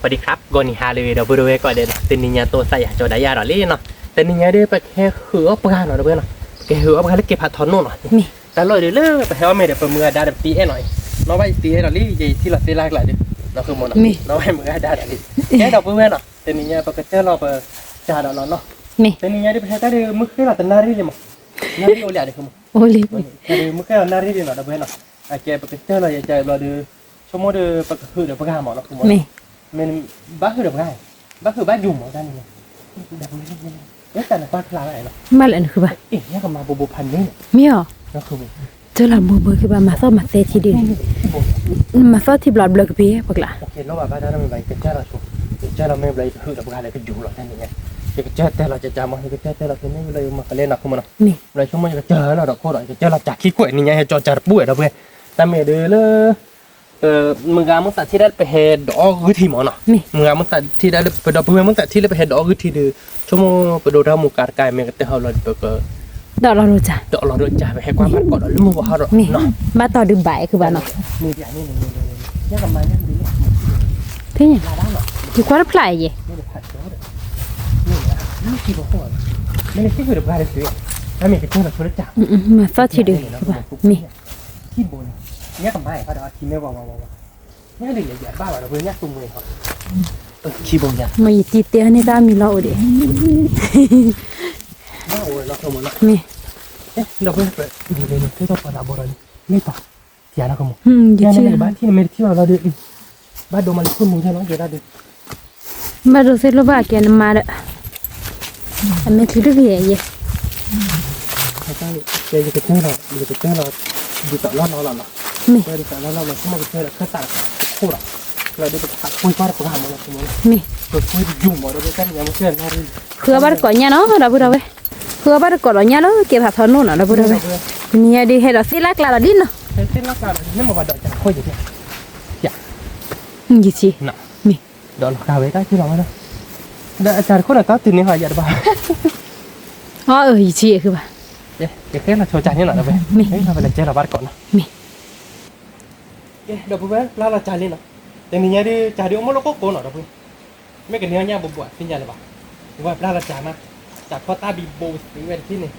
วัสดีครับกอนิฮาเลยเดี๋ยวบริเวณก่อนเด่นเป็นนิยาตัวใส่จอดายาหรอลี่เนาะแต่นิยาได้ไปแค่หัวปลาหน่อยเพื่อนเนาะแค่หัวปลาเล็กเก็บผัดทอนนู่นหน่อยแต่ลอยเดือดเลยไปให้ว่าเมย์เดี๋ยวไปเมื่อได้เดี๋ยวตีหน่อยน้องไปตีหรอลี่ยี่ที่เราตีแรกเลยดิเราคือหมดน้องไปเมื่อได้เดี๋ยวลี่แค่ดอกเพื่อนเนาะแต่นิยาไปกระเจ้าเราไปจ่าดอกเนาะแต่นิยาได้ไปให้ได้มึกแค่เราแต่นารีเลยมั้งนารีโอเล่เดี๋ยวคือมั้งโอเล่แต่มึกแค่เรานารีเดียวเนาะเพื่อนเนาะไอ้แกไปกระเจ้าเราอย่าใจเราดูชั่วโมงเดียวไปหือเดี๋ยวไปหาหมอเนาะคือหมดมันบ้าคือเดี๋ยวไปบ้าคือบ้ายุ่งเหมือนกันเนี่ยแบบนี้แล้วแต่ละบ้านคลาอะไรเนาะบ้านอะไรคือบ้าเนี่ยก็มาบูพันนี่ไม่หรอก็คือเจอหลังบูคือบ้ามาซ้อมาเตะทีเดียวมาซ้อที่บล็อตบล็อกพี่ปะล่ะโอเคแล้วว่าบ้านนั้นมันไปกระเจ้าเราชัวกระเจ้าเราไม่ไปหือเดี๋ยวไปอะไรก็อยู่หรอกนั่นเองกระเจ้าแต่เราจะจำมาให้กระเจ้าแต่เราคือไม่เลยมาเล่นหนักขึ้นมาเนาะเราชั่วโมงกระเจ้าเราดอกโคตรกระเจ้าเราจากขี้กล้วยนี่ไงให้จอจัดปุ้ยเราเพื่อแต่เมื่อเดือนมึงมึงตัดที่ได้ไปเฮดดอกคือทีหมอเนาะมึงตัดที่ได้ไปดอกเพื่อนมึงตัดที่ได้ไปเฮดดอกคือทีเดือชั่วโมงไปดูเราหมู่การกายเมื่อกี้เขาเราไปก็ดอกเรารู้จักดอกเรารู้จักไปให้ความมันก่อนแล้วมึงว่าเขาเนาะบ้าต่อดื่มใบคือบ้าเนาะมีอย่างนี้นี่นี่กับมันนั่นดีที่เนี่ยที่ควาร์พลายยี่นี่เลยผัดเจ้าเด้อนี่นะนี่กี่บอกว่าไม่ได้ที่คือเดือบอะไรสิถ้ามีกระเจ้าเราช่วยจักมาซ้อที่ดื้อคือบ้ามีที่บนเนี่ยกับไม้เขาเดี๋ยวทีไม่ว่าเนี่ยเดี๋ยวอย่าบ้าเราเพื่อนเนี่ยตุ้มเลยเขาขี้บงยันมาตีเตี้ยนี่ได้มีเราดิบ้าโอ้ยเราขโมยละมีเราเพื่อนเปิดดีเลยเนี่ยที่ต้องปลาบอลนี่ต่อเสียแล้วขโมยเนี่ยในบ้านที่ไม่ที่เราเดือดบ้านโดมันพุ่นมือใช่ไหมเดี๋ยวเราเดือดบ้านเราเสร็จแล้วบ้านแกนมาละอันนี้คือเรื่องใหญ่ยี่ใช่เดี๋ยวจะเจอเราดูต่อรอดเรามีดูต่อรอดเราเข้ามาเจอเราแค่ตัดคู่เราดูตัดคุยฟาดประหารเราสมมติมีตัวคุยยุ่งหมดเราไปกันยังไม่เชื่อเราเลยคือบ้านก่อนเนี่ยเนาะเราพูดเอาไว้คือบ้านก่อนเราเนี่ยเนาะเก็บผักทอนนู่นเราพูดเอาไว้เนี่ยดีให้เราสิลักลาเราดิ้นเนาะสิลักลาเนี่ยมาว่าดอกจะคุยอย่างเงี้ยอย่ายี่สิน่ะมีดอกกาเวได้ที่เราแล้วเดี๋ยวอาจารย์คนละก็ตื่นนี่หายาบ้ายี่สิคือบ้าเดี๋ยวแค่เราโชว์จานนี่หน่อยนะเว้ยเราไปเลยเจอเราบ้านก่อนนะมีเดี๋ยวเพื่อนเราจานนี่เนาะแต่นี่เนี่ยดิจานเดียวมันเราก็โกนหน่อยนะเพื่อนไม่กันเนื้อย่างบวบเป็นยังไงบ้างว่าเราจานมาจากพ่อตาบีโบสิเวนที่นี่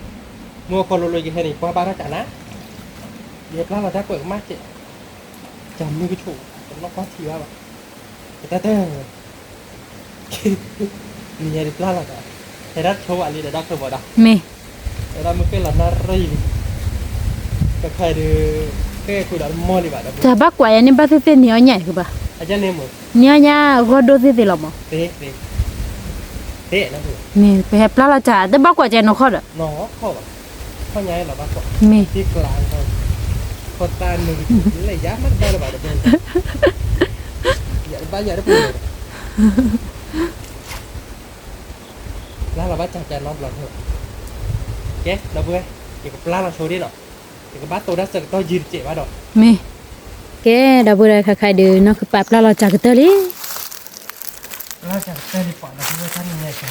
มัวคนรวยกินแค่นี้พ่อบ้านเราจานนะเดี๋ยวเราจะเปิดมากเจ๊จำนี่ก็ถูกแต่เราก็ทีว่าแบบแต่นี่เนี่ยดิเราจานแต่รัฐโชว์อะไรเดี๋ยวดักเธอบอกได้มีเราไม่เคยหลับนารีก็ใครดูแค่คุยดันมอลิบะจะบ้ากว่าอย่างนี้บ้าเสียเนื้อใหญ่คือบ้าอาจารย์เนี่ยมั้งเนื้อใหญ่ก็ดูสิหรอมั้งเตะนะคือมีไปให้ปลาเราจ่าแต่บ้ากว่าจะนกเขาเหรอน้อเขาอ่ะเขาใหญ่หรอบ้ากว่ามีที่กลางเขาคนตาหนึ่งเลยยักษ์มันได้หรือเปล่าเดี๋ยวเป็นอย่าบ้าอย่าได้พูดเลยแล้วเราบ้าจัดน้องเราเถอะเจ๊เราเบื่อเกี่ยวกับปลาเราโชว์ดิหรอเกี่ยวกับบ้าตัวนั้นจะก็ยืนเจ๋อว่าดอกมีแกดับเบิลเลยใครๆดูเนาะคือปลาเราจ่ากันเตอรี่เราจะเตอรี่ก่อนนะคือว่าท่านยังไงจะ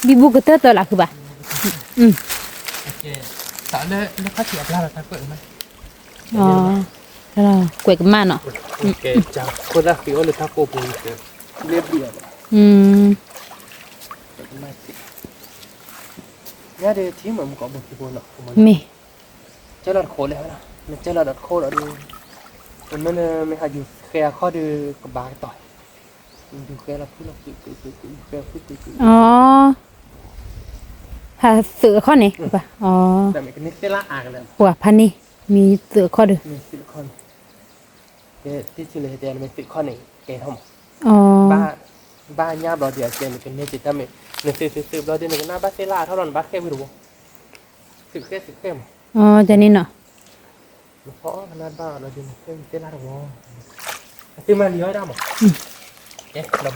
บีบุกันเตอร์ตัวละคือบ้าโอเคแต่แล้วเขาเสียปลาเราจะเปิดไหมอ๋อแล้วกวยกันมาเนาะโอเคจ้าคนละฟิโอหรือทาโก้ปูเรียบเรียบเนี่ยเดี๋ยวที่เหมือนมันก็บอกที่บนเนาะมีเจ้าหลัดโคแล้วนะมันเจ้าหลัดโคแล้วดูมันไม่หาอยู่แค่ข้อดูกับบาต่อยดูแค่เราพูดเราแค่พูดอ๋อหาเสือข้อไหนป่ะอ๋อแต่ไม่กันนี่เซล่าอ่างเลยหัวพันนี่มีเสือข้อดูมีสิลิคอนที่ชิเลเดียนมีสิลิคอนนี่เกย์ทอมอ๋อบ้านย่าบอเดียเจนเป็นเนจิตามิหนึ่งสืบเราเดียนหนึ่งหน้าบ้านเซล่าเท่านั้นบ้านแค่ไม่รู้สืบแค่อ๋อจะนี่เนาะเพราะขนาดบ้านเราเดียนแค่เซล่าหรอที่มาเลี้ยได้หมดเรา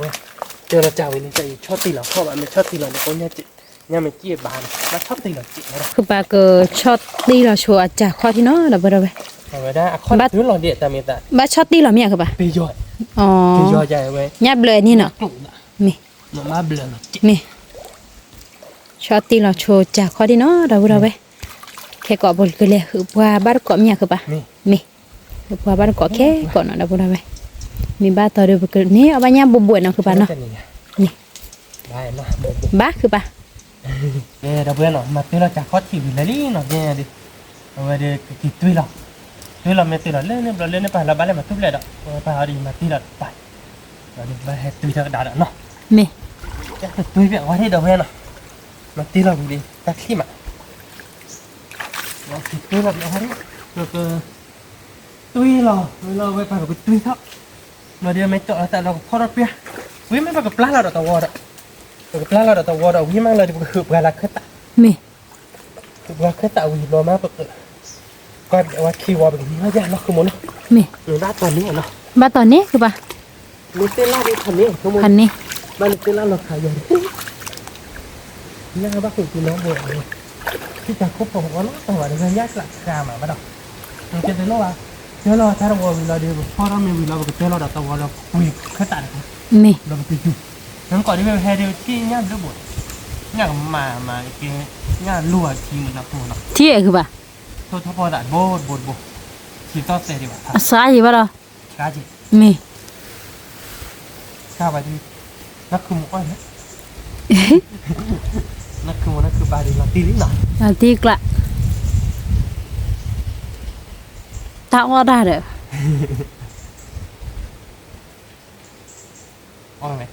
เจอเราเจ้าวันนี้จะชอบตีเราเพราะว่ามันชอบตีเราในคนเนี่ยจิเนี่ยมันเจี๊ยบบานมันชอบตีเราจินะคือปากเกอชอบตีเราชัวจากข้อที่เนาะเราเบอร์ไปเอาไว้ได้ข้อนู้นเราเดียดแต่มีแต่บ้าชอบตีเราเมียคือปะปีย่อยอ๋อปีย่อยใหญ่เว้ยยับเลยนี่เนาะมีมาเบลอมีชอบตีเราชัวจากข้อที่เนาะเราเบอร์ไปแค่เกาะบนกันเลยคือว่าบ้านเกาะเมียคือปะมีคือว่าบ้านเกาะแค่เกาะเนาะเราเบอร์ไป มีบ้าต่อเดียวกันนี่เอาไปย่างบวบๆเนาะคือปะเนาะ นี่ ได้เนาะ บ้าคือปะ เนี่ยเราเพื่อนเนาะมาตีเราจากคอทีวีเลยเนาะเนี่ยดิเอาไปเดี๋ยวกี่ตุยเราไม่ตีเราเล่นเนี่ยเราเล่นเนี่ยไปเราบ้านเลยมาทุบเลยดอกไปเอาดีมาตีเราไปเราดิมาให้ตุยเท่าดาเนาะ เม จะตุยเปียกว่าที่เดี๋ยวเพื่อนเนาะมาตีเราดีตักขี้มาเราตีตุยเราเดี๋ยวให้เราก็ตุยเราไปไปกับตุยเท่าเราเดี๋ยวไม่เจาะแต่เราพอเราเปียวิ่งไม่ไปกับปลาเราดอกตะวอดกับปลาเราดอกตะวอดวิ่งมาเลยจะคือเวลาขึ้นตะ เม ว่าแค่ตะวีรอมาเปิดก็ว่าคีวอแบบนี้ไม่ยากเนาะคือมัน เม หรือด้าตอนนี้เนาะ บ้าตอนนี้คือปะ มีเต้นล่าดีทันนี้คือมัน พันนี้ มันเต้นล่าเราขายอยู่นี่บ้าคุณพี่น้องบอกเลยที่จะคบผมว่าน้องตัวเดี๋ยวแยกหลักการมาบ้าดอกมันจะเต้นล่าเจ้าเราถ้าเราวิลาเดียวพอเราไม่วิลาก็เจ้าเราดัตตัวเราคุยขึ้นตาเลย เม เราไปดูงั้นก่อนที่ไปแพ้เดียวที่ย่านรู้บทย่านมาเกี่ยย่านรั่วทีมันนะพวกเนาะ ที่คือปะ โทษพอดัดโบดที่ต้องเสียดีกว่า สายอยู่ปะเรา กาจิ เม ข้าวไปที่นักคือมุ้ยนะนักคือบาดีลาตีลิ้นหน่อย ตีกละตาว่าได้เด้อ อ้อยไหม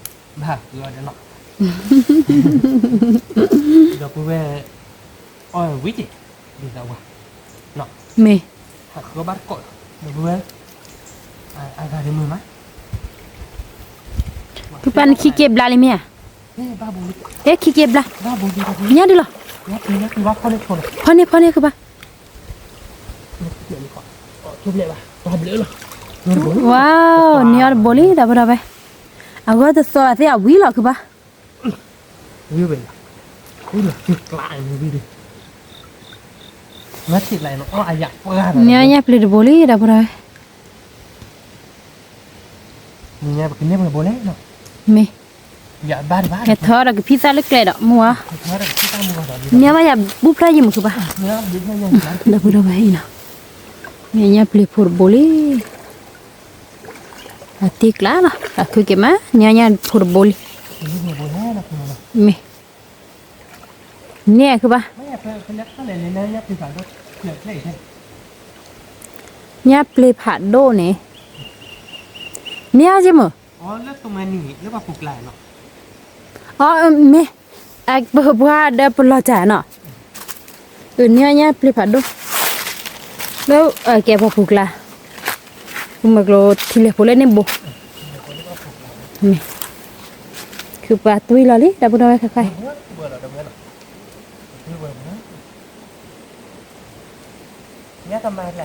บ้าคืออะไรเนาะเราพูดว่าอ้อยวิจิดีแล้ววะเนาะ เม หากเขาบ้านกดเราพูดว่าอะไรในมือมั้ย คือปันขี้เก็บลาเลยเมีย นี่บ้าบุญ เอ๊ะขี้เก็บลา บ้าบุญดีกว่า เนี่ยดิเหรอ นักคือว่าเขาเล่นคน พอนี่คือปะ เดี๋ยวนี้ก่อนทุบเลยป่ะบ้าบุญเลยหรอ ว้าวเนี่ยบอลี่ดับดับไปเอาก็จะสวัสดีอ่ะวิหรอคือปะ วิวเป็นวิวเหรอจุดกลางวิวดินัดติดอะไรเนาะอ้ออยากเปิด เนี่ยเพลย์บอลี่ดับดับ เนี่ยแบบนี้มันโบเล่เนาะ เม อย่าบ้าน แกทอดกับพิซซ่าเล็กๆดอกมัว ถ้าเราที่ตั้งมือเรา เนี่ยว่าอย่าบุพระยิมคือปะ เนื้อดิ้นไม่ยังนะ ดับดับไปนะเนี่ยเพลย์บอลี่ติกลาเนาะคือเก็บมาเนี่ยเพลย์บอลี่ นี่โบเล่นะคุณเนาะ เมเนี่ยคือปะ ไม่อยากเป็นนักเท่าไหร่เลยนะเนี่ยคือสารรถเกลือเท่ใช่ เนี่ยเพลย์ผัดโดเนี่ยเนี่ยใช่ไหม อ๋อเลือกตรงมาหนีหรือว่าปลูกหลายเนาะ อ๋อเมไอ้บัวบัวเดี๋ยวปลอจ่าเนาะเนี่ยเพลย์ผัดโดแล้วแกพอปลูกละคุณมากรอที่เล็กพอเล่นเนี่ยบุคือปลาตุ้ยลอลี่ดับบุญเอาไว้ค่ะใคร เบื่อเราเบื่อเนาะเบื่อนะเนี่ยทำไมไหล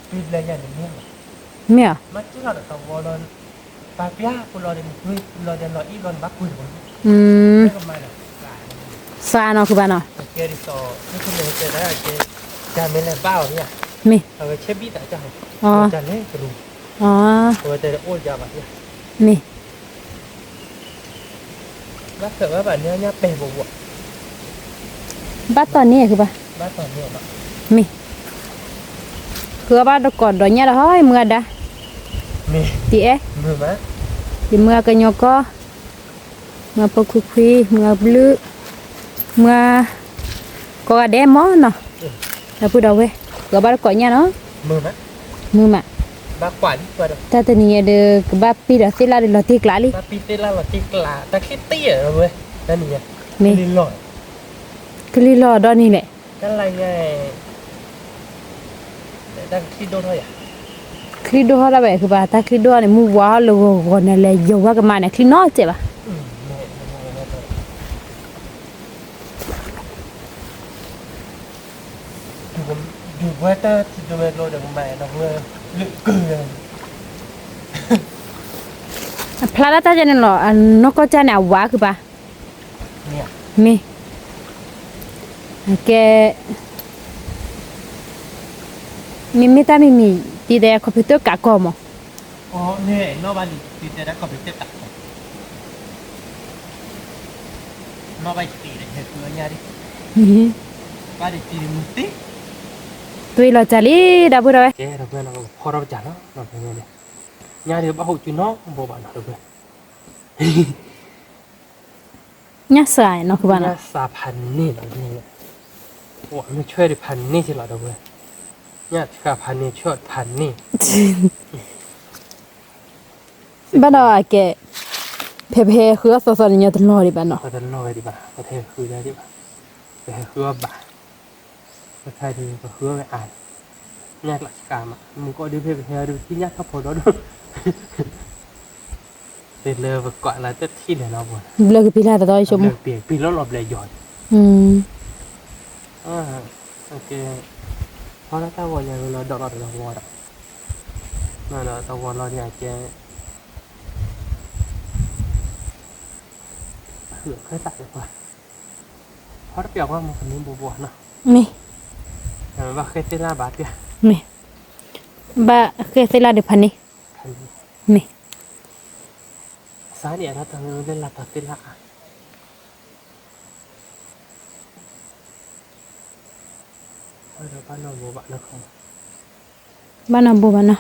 ปีนเลยอย่างนี้ เมีย มันที่เราต้องวอลล์ปาเปียคุณรอเดี๋ยวคุยรอเดี๋ยวรออีรอนบักคุยหรือเปล่าไม่ทำไมล่ะ ซาเนาะคือบ้านเนาะ เกดิโซนี่คุณเลยเจอได้เจจานเป็นอะไรเปล่าเนี่ย มี เอาไปเชฟบี้แต่จะจานเล่กระดูก อ๋อ ตัวแต่โอ้ยยาแบบนี้ มี บ้าเกิดว่าแบบนี้เนี่ยเป็นบวก บ้านตอนนี้คือปะ บ้าตอนนี้เนาะ มีคือบ้านตะก่อนดอกเนี่ยละเฮ้ยเมื่อดะ มี ตีเอ๊ะ มือไหม ตีเมื่อกันยก็เมื่อปกคุยเมื่อบลือเมื่อก็แดมอเนาะแล้วพูดเอาเว้ยคือบ้านตะก่อนเนี่ยเนาะ มือไหม มือมา บ้ากว่าดีกว่าเด้อ ถ้าตัวนี้เด็กบ้าปีละสิละเดี๋ยวเราตีกลาลิ บ้าปีเตล่าเราตีกลาแต่คิดเตี้ยเลยเว้ยนั่นนี่ลิลอย คือลีรอดอนนี่แหละ นั่นอะไรไงแต่คิดโดนเท่าไหร่ คลิดอละแบบคือบ้าถ้าคลิดอเนี่ยมูว้าโลกอนอะไรเยอะว่ากันมาเนี่ยคลินอเจ็บอ่ะ อยู่ว่าแต่ที่จะไปโรยดอกไม้ดอกเงยลึกเกิน พลาดตาจันหรอนกก็จะเนี่ยว้าคือป่ะ เนี่ย มีแกมีตามีตีเดียคอมพิวเตอร์กะกอม อ๋อเนี่ยนอกบ้านตีแต่ละก็เป็นเต็มตักนอกบ้านตีเลยเห็นตัวเนี่ยดิบ้านตีมุติ ตุยเราจะลีดับบุระเว้ย เจ๊เราเพื่อนเราพอเราจัดเนาะเราเป็นไงเนี่ย nhà thì bảo hộ chú nó bộ bạn nào được rồi เนี่ยสายเนาะคือว่า nhà น่ะ xàพันนี่เหรอเนี่ยว่าไม่ช่วยได้พันนี่ที่เราดูเลยเนี่ยชาพันนี่ช่วยพันนี่ บ้านเราอะแกเพคือสอๆเนี่ยตลอดดิบ้านเนาะ ก็จะลอยดีป่ะประเทศคือได้ดีป่ะประเทศคือว่าบ่าประเทศดีก็คือไม่อ่านเนี่ยหลักการอ่ะมึงก็ดูเพจดูที่เนี่ยถ้าพอแล้วดูเดินเลยก่อนแล้วจะที่ไหนเราบ่น เลิกปีแรกแต่ตอนชม เปลี่ยนปีแล้วหลบเลยหย่อน อืม โอเคเพราะถ้าวันยังเราดอกเราวอดนั่นแหละตะวันเราเนี่ยแกเหือเคยตัดเลยป่ะเพราะเปรียบว่ามันคนนี้บัวๆเนาะ นี่ แต่ว่าเคยเต้นหน้าบาดเนี่ย นี่บ้าเคยเสลาเดี๋ยวพันนี่ คันนี้ นี่ ซ้ายเนี่ยถ้าทางเล่นลาตัดเต้นละเราบ้านเราบัวบ้านเราเขา บ้านเราบัวเนาะ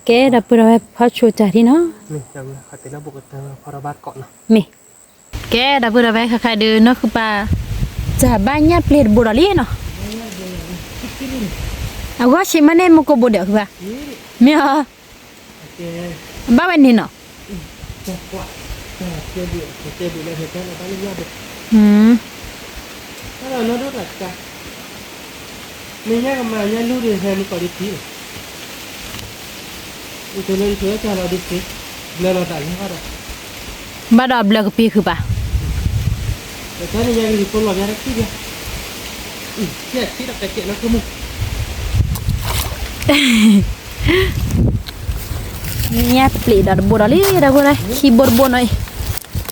แกดับเบิลเอาไว้พอชูจ่าที่เนาะ นี่เราเขาเต้นแล้วบุกเต้นพอเราบ้านเกาะเนาะ นี่แกดับเบิลเอาไว้คล้ายๆเดินเนาะคือปลาจะบ้านเนี่ยเปลี่ยนบุรีเนาะเอาว่าชิมันเนี่ยมุกบุเดียวคือปะเมีย โอเค บ้านเป็นนี่เนาะ จะกว่าเจอเบื่อเจอเบื่อเลยเหตุการณ์เราต้องเรียกว่าเด็ก อืม ถ้าเราโน้ตหลักการไม่ยากมาเนี่ยรู้ดีแทนนี่ก็ดีทีอุตส่าห์เชื่อใจเราดีทีแล้วเราได้ยังไงล่ะ บ้านเราเบลกปีคือปะ แต่ถ้าเนี่ยยังมีคนหลอกยังรักที่เดียวเนี่ยที่เราเจ็บแล้วคือมึง เนี่ยเปลี่ยนดับบุรีดับบุรีคีย์บอร์ดบนหน่อย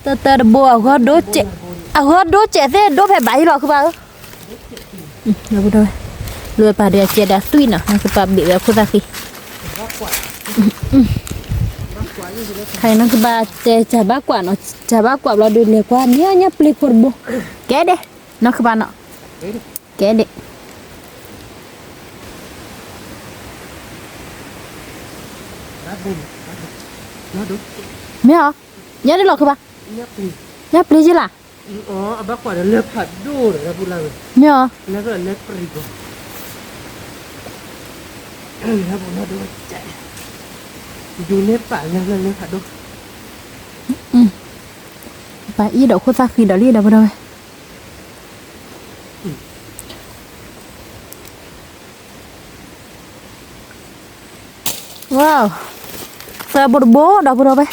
แต่ดับบัวก็โดดเจ๊ก็โดดเจ๊เซ่โดดแผ่ใบหรอคือปะดับบุรีรวยปลาเดียเจดาสุยเนาะนั่นคือปลาเบี้ยคุณตาคีใครนั่นคือปลาเจจะบ้ากว่าเนาะจะบ้ากว่าเราดูเลยกว่าเนี่ยเปลี่ยนคนบุแกเด้นั่นคือปลาเนาะแกเด้ รับบุญรับดู ไม่เหรอเนี่ยได้หรอคือปะ เนี่ยปี เนี่ยเปลี่ยนจิล่ะ อ๋อบ้ากว่าเลือกผัดดูเลยรับบุญเรา ไม่เหรอ แล้วก็เลือกปรีกรับบุญเราดูใจดูเล็บป่าแล้วเลือกผัดดู ปลาอีดอกคุณตาคีดอกลี่ดับบุรีว้าวเสือบดโบดอกบุรีไป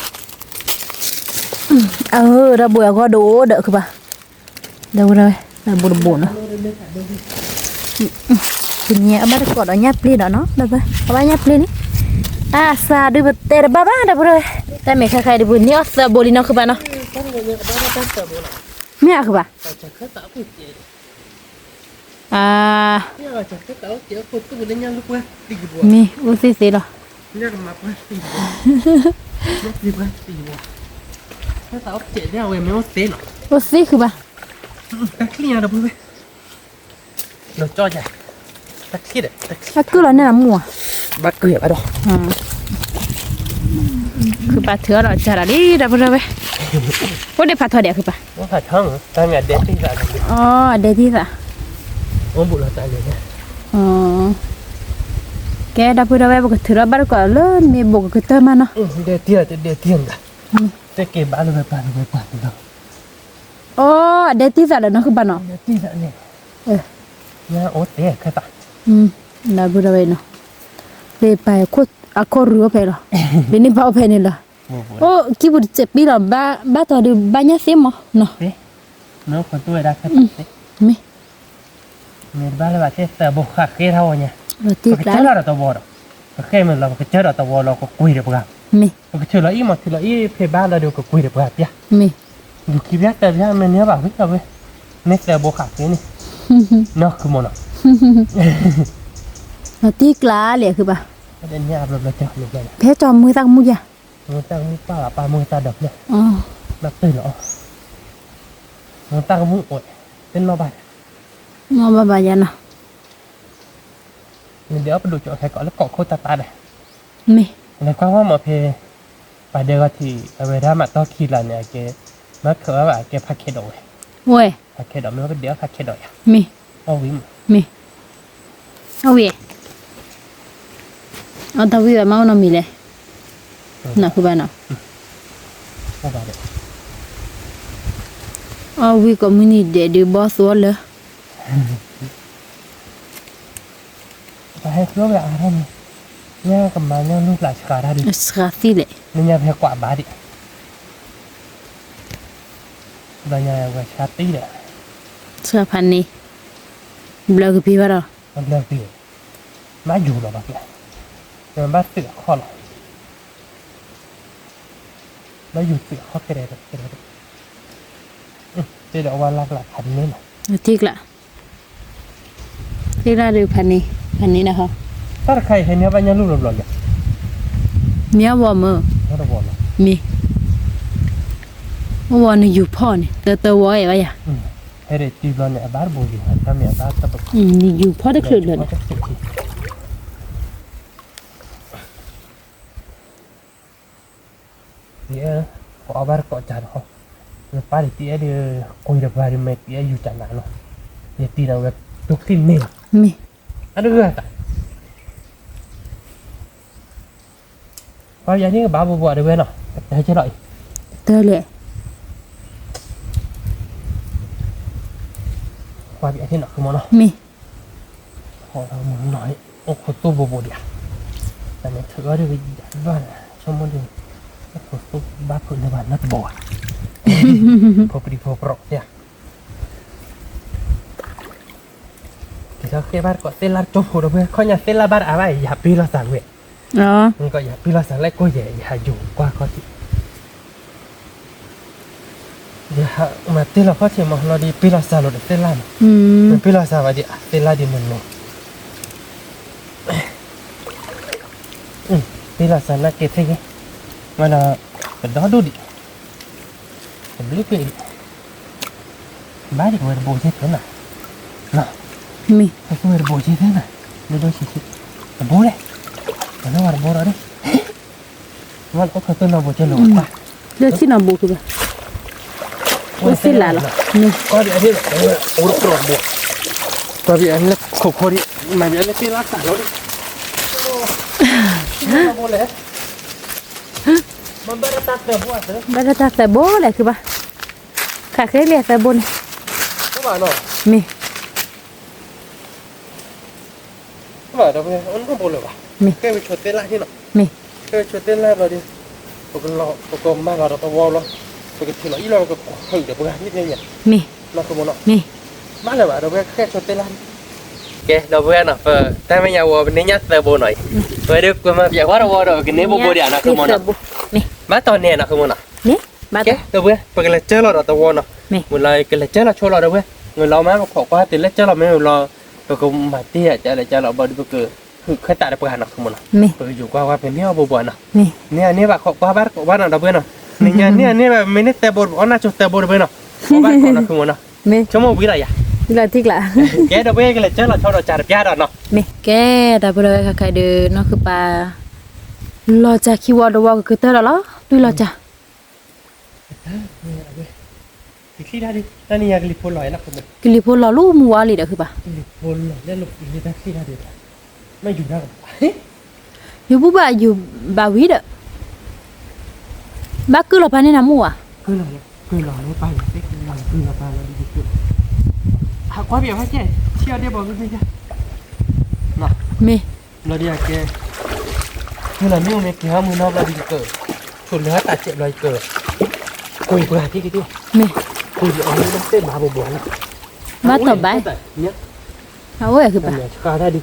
ดับบุรีก็ดูเด้อคือปะดับบุรีดับบดโบเนาะทีนี้เอามาตะกอดเอาเนี่ยเปลี่ยนเนาะดับไปเอาไปเนี่ยเปลี่ยนนี่ซาดูเตะบ้าดับบุรีแต่ไม่ใครๆดับบุรีเนี่ยเสือบดลีเนาะคือปะเนาะ ต้องเรียนบ้านเราต้องเติมบุญ ไม่คือปะ แต่จะแค่ต่อผู้เจี๋ย เนี่ย จะแค่ต่อเจี๋ยคนก็บุญยังลูกเว้ยตีบัว มีอุซิสิเหรอ เนี่ยมาเว้ยตีบัวลูกตีเว้ยตีบัวแค่ต่อเจี๋ยเนี่ยเว้ยไม่ว่าเต้นหรอ อุซิคือปะ ตะขี้อะไรบุ้ยเราจ่อใหญ่ตะขี้เด็ดตะขี้ แล้วคือเราเนี่ยน้ำมัว บักเกลือไปดอก คือปลาเถื่อเราจะอะไรดับบุรีไปว่าเดี๋ยวปลาทอดเดี๋ยวคือปะ ว่าผัดทั้งตาเมียเด็ดที่ใส่ลงไป อ๋อเดี๋ยวที่สะ ว่าบุญเราตายเลยเนี่ย อ๋อแกดับบุรีไปบอกถือเราบ้านก่อนเลยมีบอกกับเตอร์มาเนาะ เด็ดเตี้ยเด็ดเตี้ยกันแต่เก็บบ้านเราไปปั่นเนาะ อ๋อเดี๋ยวที่สะเดี๋ยวน้องคือปลาเนาะ เด็ดที่นั่นเนี่ยเนี่ยโอ๊ตเตี้ยแค่ปะ ดับบุรีไปเนาะเลยไปโคตรอะโคตรรัวไปหรอเบนี่เผาไปนี่เหรอโอ้คิดว่าเจ็บปีหรอบ้าต่อดูบ้านเนี่ยเสียมั้งเนาะ เอ๊ะน้องคนตัวได้แค่ปะ ไม่ เนี่ยบ้านเราที่แต่บุกขัดแค่เท่าเนี่ย เราตี ก็ แล้ เจ ว อเราตัววอร์ก็แค่มันเราก็เจอเราตัววอร์เราก็คุยเดี๋ยวปะ ไม่ ก็เจอเราอีหมดที่เราอีเพย์บ้านเราเดี๋ยวก็คุยเดี๋ยวปะเปีย ไม่ อยู่คลิปแรกแต่เนี่ยมันเนี้ยแบบวิ่งเราเว้ยเน็กแต่บุกขัดนี่เนาะคือมันอ่ะ เราตีกล้าเลยคือปะ ประเด็นเนี่ยเราจะหลุดเลย เพชรจอมมือตั้งมืออ่ะ มันตั้งมือป้าปลามือตาดอกเนี่ย อ๋อ แบบตื่นหรอมันตั้งมืออดเป็นมาบ้าน มองบ้ายันเนาะ เดี๋ยวไปดูจอใครก่อนแล้วเกาะโคตรตาเลย ไม่ แล้วก็ว่ามาเพไปเดียวที่เวลามาต้องคิดละเนี่ยแกมาเคยว่าแกพักเคดอย โว้ย พักเคดอยไม่ว่าเดี๋ยวพักเคดอย มี เอาวิม มีเอาเวเอาตะวิมาเอามีเลยน่ะคือบ้านเนาะ เอาไปเลย เอาวิก็มินิเดดิบอสวเลย ไปให้เพื่อแบบอะไรเนี่ยกับมันเนี่ยลูกหลานชกาได้ดิ สกาติเลย เนี่ยเพียกว่าบาดิบางอย่างก็ชาติเลย สกาพันนี่บล็อกพี่ว่าเรา มันเลิกดีมาอยู่หรอบ้างเนี่ยมันบ้าเสือข้อหรอแล้วอยู่เสือข้อแค่ไหนแค่ไหนเดี๋ยวว่าหลักพันนี่หน่อย ทิกละทิกละดูพันนี้นะคะ ถ้าใครเห็นเนี่ยบ้านยังลูกหล่อๆอย่าง เมียวอมือ น่าจะบอกเลย มีวอนี่อยู่พ่อนี่เตอวอไอ้วะอย่า เฮ้ยตีบอลเนี่ยบ้านบูอยู่ถ้ามีบ้านตะปบ นี่อยู่พ่อได้คลื่นเลย เนี่ยพอบ้านเกาะจานเขาแล้วป้าดิตีเดี๋ยวคุยกับบ้านไม่ตีอยู่จานนั้นเนาะเดี๋ยวตีเราแบบทุกที่นี่ มี อันนี้ก็ได้พออย่างนี้ก็บ้าบัวเดี๋ยวเว้ยเนาะให้เฉย เตอเลย พออย่างนี้เนาะคือมันเนาะ มี พอเราหมุนหน่อยโอ้โหตู้บัวเดียวแต่เนี่ยถือว่าเดี๋ยวยันบ้านชมมันดูโอ้โหตู้บ้าพื้นในบ้านน่าจะบ่อยพอปรีพอปรอกเนี่ยที่เขาเคยบ้านก็เต้นลาดจมหัวเพื่อนเขาอยากเต้นลาบ้านอะไรอย่าปีละสั่งเว้ย อ๋อ มันก็อย่าปีละสั่งแล้วก็อย่าอยู่กว่าเขาที่อย่ามาเต้นละเพราะที่มันเราดีปีละสั่งเราเต้นลา อืม มันปีละสั่งว่าดีเต้นลาดีมันเนาะปีละสั่งน่าเกลียดที่มันเป็นดอดูดิเป็นลิเกบ้านที่มันโบเช่เท่านั้นเนาะ มี เขาคือโบเช่เท่านั้นไม่ต้องชิชิมันโบเลยมันน่าว่าโบอะไรมันก็คือตัวเราโบเช่หลงป่ะ เลือกที่นอนบุกคือว่าสิละล่ะนี่ ก็ดีอันนี้โอ้โหโกรธโบก็ดีอันนี้ขบคอดีมาดีอันนี้ที่รักษาเราดิโบเลยมันไม่ได้ตัดแต่บัวเลย บัตรแต่โบอะไรคือปะขาเคยเรียกแต่บน ก็มาเนาะ มี ก็มาแต่เนี่ยมันก็โบเลยว่ะแค่ไปชดเต้นละที่เนาะ มี แค่ไปชดเต้นละเราดิปกติเราปกติมากเราตัววอลเราปกติเราอีเราก็เฮ้ยเดี๋ยวพวกนี้เนี่ย มี เราขโมยเนาะ มี มาเลยว่ะเราแค่ชดเต้นละโอเคเราเพื่อนเนาะแต่ไม่อยากว่าเป็นเนี้ยเตอร์โบหน่อยเว้ยเดี๋ยวกูมาอยากว่าเราว่าเรากินเนี้ยโบโบเดียวนะขโมยเนาะ มี มาตอนเนี้ยนะขโมยเนาะ นี่บัต โอเค ร ตัวเว้ยปกติเจอเราตัววอลเนาะ มี เวลาเกิดเจอเราโชว์เราเว้ยเงินเรามาขอกว่าติดแล้วเจอเราไม่เราเราก็มาเตี้ยจะอะไรจะเราบอดี้เกอร์คือแค่ตัดไปหาเนาะขโมยเนาะ มี อยู่ว่าเป็นเนี้ยโบบ่เนาะ มี เนี่ยแบบขอกว่าบ้านเราเว้ยเนาะเนี่ยแบบไม่ได้แต่บอลน่าจะแต่บอลเว้ยเนาะบ้านก่อนนะขโมยเนาะ มี ชั่วโมงวิไรอ่ะ เวลาทิกละ แกเดเว้ยกันเลยเจอเราชอบเราจ่ายยาดเนาะ มีแกแต่บริเวณใครเดินนั่นคือปลารอจะคิดว่าดูว่าคือเตอร์แล้วดูรอจะ ขี้ได้ดินั่นนี่ยังลิปโพลอยนะคุณเป็น กิริพลรอลูมัวเลยเด้อคือปะ ลิปโพลอยได้ลบอีกได้ขี้ได้ดิไม่อยู่ได้กับ อยู่บุบะอยู่บาวิเด้อบักคือเราไปในน้ำมัว คือเราไม่ไปเด็กเราคือเราไปเราดีขึ้นหากว่าเบียร์ให้เจ๊เชี่ยวได้บอกไม่ใช่เนาะ มี เราเดียกแกคือเราไม่เอาเมกี้ห้ามือนอกเราดีเกิดส่วนเนื้อตัดเจ็บเลยเกิดคุยเบื่อที่กี่ที่ มี คุยเอาเรื่องเต้นมาบ่อยๆนะ มาต่อไป เนี่ย เอาไว้คือปะ เนี่ยชกาได้ดิ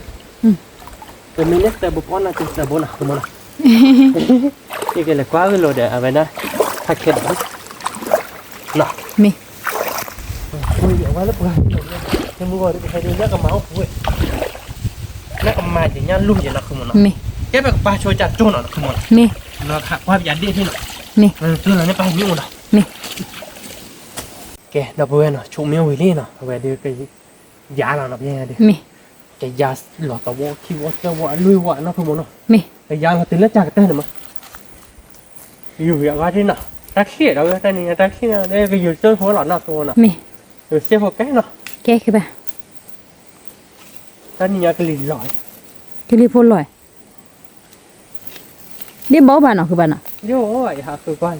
แต่ไม่เนี่ยแต่บุปผาน่ะจะบ่นะคุณมันนี่ก็เลยกว่าเราเดี๋ยวเอาไว้นะถ้าเข็ดนะ มี คุยเอาไว้แล้วเบื่อยังมึงก็ได้ไปให้ดูเนี่ยกับเมาส์เว้ยเนี่ยกับมาอย่างนี้ลุ่มอย่างนั้นคุณมัน มี แกแบบปลาโชยจัดโจ้หน่อยคุณมัน มี เราขับว่าอย่าดีที่หน่อย มี คือเราเนี่ยไปนิ้วหน่อย มี แกดับเบิลเนาะชูมิววิลลี่เนาะเอาไว้เดี๋ยวก็ยาเราเนาะยังไงดิ มี พ cái giá lọt tàu vô khi vô cho vợ lui vợ nó không muốn nó มี cái giá mà tính là chặt tên màอยู่อย่างว่าที่น่ะแท็กซี่เราแต่นี่แท็กซี่นะได้ก็อยู่เจ้าหัวหลอนน่ะตัวน่ะ มี อยู่เจ้าหัวแก่เนาะ แกคือป่ะ แต่นี่ก็ลิ้นลอย คือรีบพูดลอยนี่บ่บ้านเนาะคือบ้านเนาะ โย่ไอ้ห่าคือก่อน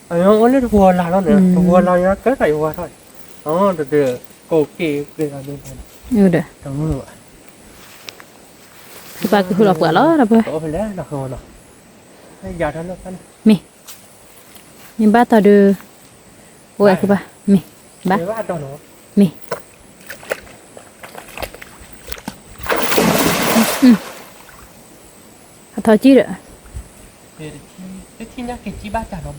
ไอ้น้องเล่นหัวลาแล้วเนี่ยหัวลาเนี่ยก็ใส่หัวถอยอ๋อเด้อโกเก้คืออะไรเนี่ย เด้อ ตรงนู้นว่ะ คือป่ะคือพูดหลอกเปล่าแล้วล่ะเพิ่น โอ้ไปแล้วน่ะหัวเนาะให้ยาทันแล้วกัน มียังบ้าต่อดูโอ้ยคือป่ะมีบ้า เดี๋ยวว่าตอนเนาะ มีทอจีเด้อ เดี๋ยวที่นี่กินจีบ้าจ่าเนาะ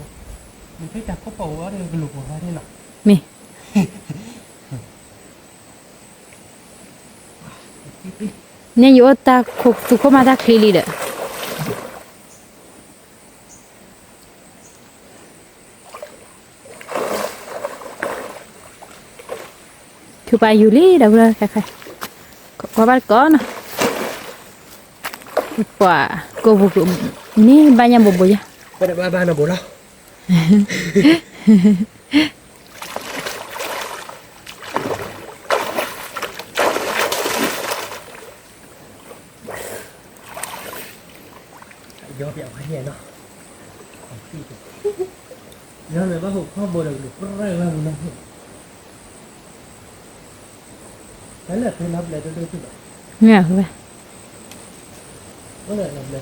มันที่จ่าเขาบอกว่าเดี๋ยวกลุ่มว่าได้เนาะ มีเนี่ยอยู่ตาคุกตุกมาตาคลีลีเด้อคือไปอยู่ลีเด้อเลยใครๆก็บ้านก่อนนะว่าก็บุกนี่บ้านยังบุบยะ ไม่ได้บ้านะบุแล้วยอมอย่างนี้เนาะยอมเลยว่าผมข้อมูลหรืออะไรบ้างนะแล้วเหลือไปนับเลยด้วยที่แบบ เนี่ยคือไป ก็เลยนับเลย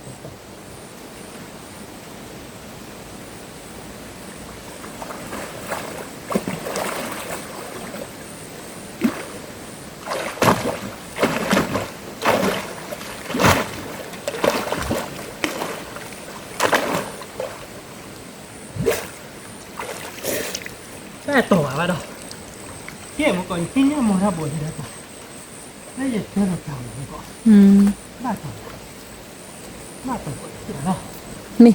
แม่ตัวมาดอกเที่ยมันก่อนที่เนี่ยมันถ้าบวชที่แล้วต่อแล้วจะเชื่อเราจำมันก่อนบ้าตัวเนาะ มี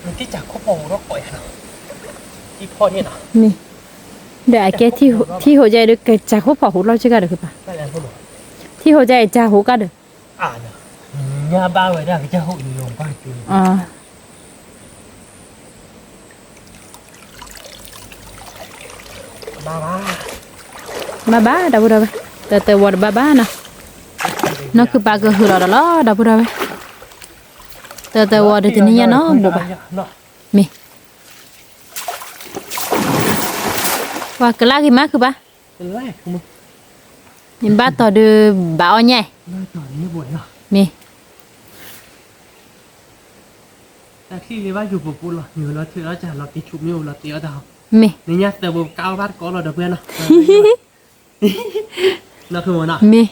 มันที่จากข้อโปรกปล่อยเนาะที่พ่อเนี่ยเนาะ มีเดี๋ยวแกที่หัวใจดึกจากหัวปอหูเราจะกันเด้อคือป่ะ ได้แล้วพ่อหมอ ที่หัวใจจากหูกันเด้อ เนาะยาบ้าไว้ได้ก็จะหุ่นลงบ้าจู อ๋อ บ้าดาบุดาไปแต่วัดบ้านะนั่นคือปากคือเราละดาบุดาไปแต่วัดที่นี่เนาะบุบมีว่ากลากี่มาคือป่ะ เป็นไรคุณมึง ยินบ้าต่อดูบ้าอ้อยใหญ่ น่าต่อนี่บวชเนาะ มี แต่ที่เรียกว่าอยู่ปุ๊บปุ๊บหรออยู่เราถือเราจะเราตีชุบนิ้วเราตีเอาดาว มี นี่เนี่ยแต่บุกก้าวบ้านก้อนเราเด้อเพื่อนเนาะน่าคือมันเนาะ มี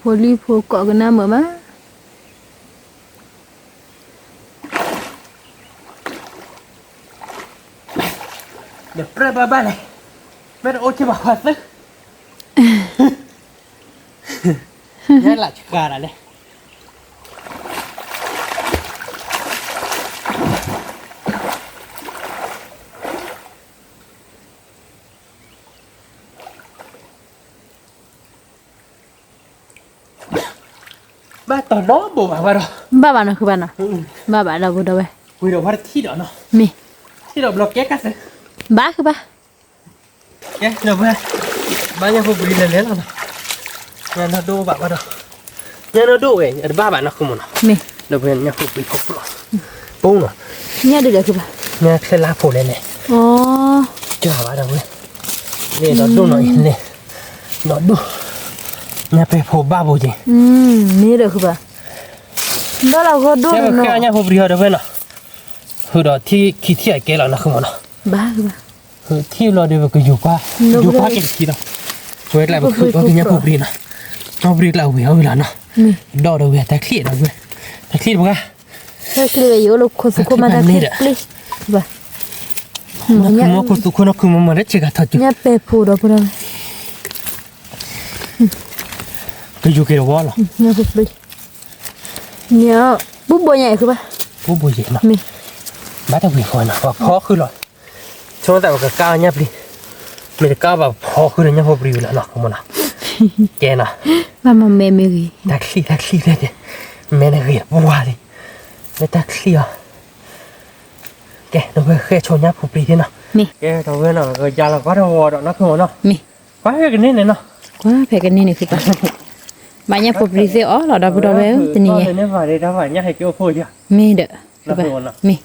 พอลีพอเกาะกันน้ำเหมือนมั้ย เดี๋ยวเปรี้ยบ้าเลยไม่ได้โอ้ชิบะขวดซึนี่แหละชิการอะไรบ้าตอนน้องบอกว่าเรา บ้านะคือบ้านะบ้าดาบุดาไป คุยเราว่าที่เดี๋ยวเนาะ มี ที่เราบล็อกแก๊กกันสิ บ้าคือบ้า แก๊กเราเพื่อบ้านยังพอบุรีเลยแล้วเนาะยังเราดูแบบว่าเรายังเราดูเองบ้าแบบนักขโมยเนาะ มี เราเป็นยังพอบุรีครบหรอปุ้งเนาะ เนี่ยเดือดคือบ้า เนี่ยเคล็ดลับผมเลยเนี่ย อ๋อ เจ้าว่าเราเนี่ยนี่เราดูหน่อยเนี่ยเราดูเนี่ยไปพบบ้าบุญจริง นี่เดือดคือบ้าแล้วเราก็ดู เนี่ย เนาะ แค่เนี่ยพบเรียวเด้อเพื่อนเนาะคือเราที่คิดที่ไอ้แกเรานักขโมยเนาะ บ้าคือบ้า คือที่เราเดี๋ยวก็อยู่ว่าอยู่ว่ากินกี่เนาะช่วยอะไรบ้างคือว่ากินเนี่ยพบเรียนะพบเรียเราเวลาเนาะดอกเราเวแต่เครียดเราเว้ยแต่เครียดบ้าง ถ้าคืออยู่ลูกคนสุขมาได้คลิกบ้า Mau aku tu kena aku mana cakap tu. Nya pe pu do pura. Tu kira wala. Nya pu pri. Nya bu bo nya ke ba? Bu bu je na. Mi. Ba ta wi kho na. Pho khư rồi. Cho ta cái cao nhá đi. Mình cao vào pho khư nhá pho pri là nó không nào. Kẻ na. Mama me me ri. Taxi đây. Mẹ này ri bu wa đi. Mẹ taxi à. Kẻ nó về khe cho nhá pho pri thế nào. Mi. Kẻ tao về nào rồi giờ là quá đâu đó nó không nó. Mi. Quá cái này nó. Quá phải cái này này ba. Ba nya pu pri se o lo da bu do ve tin ni. Nó phải đây đó phải nhá hay kêu phôi chứ. Mi de. Là phôi nó. Mi.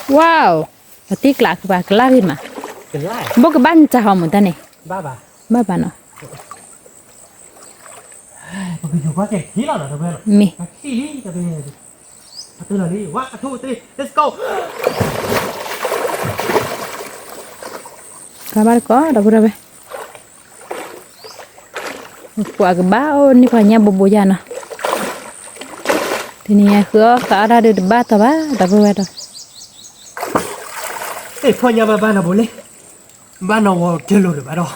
Wow. Pati kelak ke ba kelak mà. Cái lại. Bo ke ban cha hom ta ni. Ba bà. Ba ba no. Bây giờ quá kìa, khí nào nó về rồi. Mi. Khí đi, ta về rồi. Tôi là đi, quá, thu, đi, let's go. Kabar ko da bu do ve. Qua cái bao ni pa nya bobo ya na. Thì nhà khứa cả ra được ba ta ba ta vừa đó. Ê, thôi nhà bà nào bố lên. Bà nào chơi lô được bà đâu.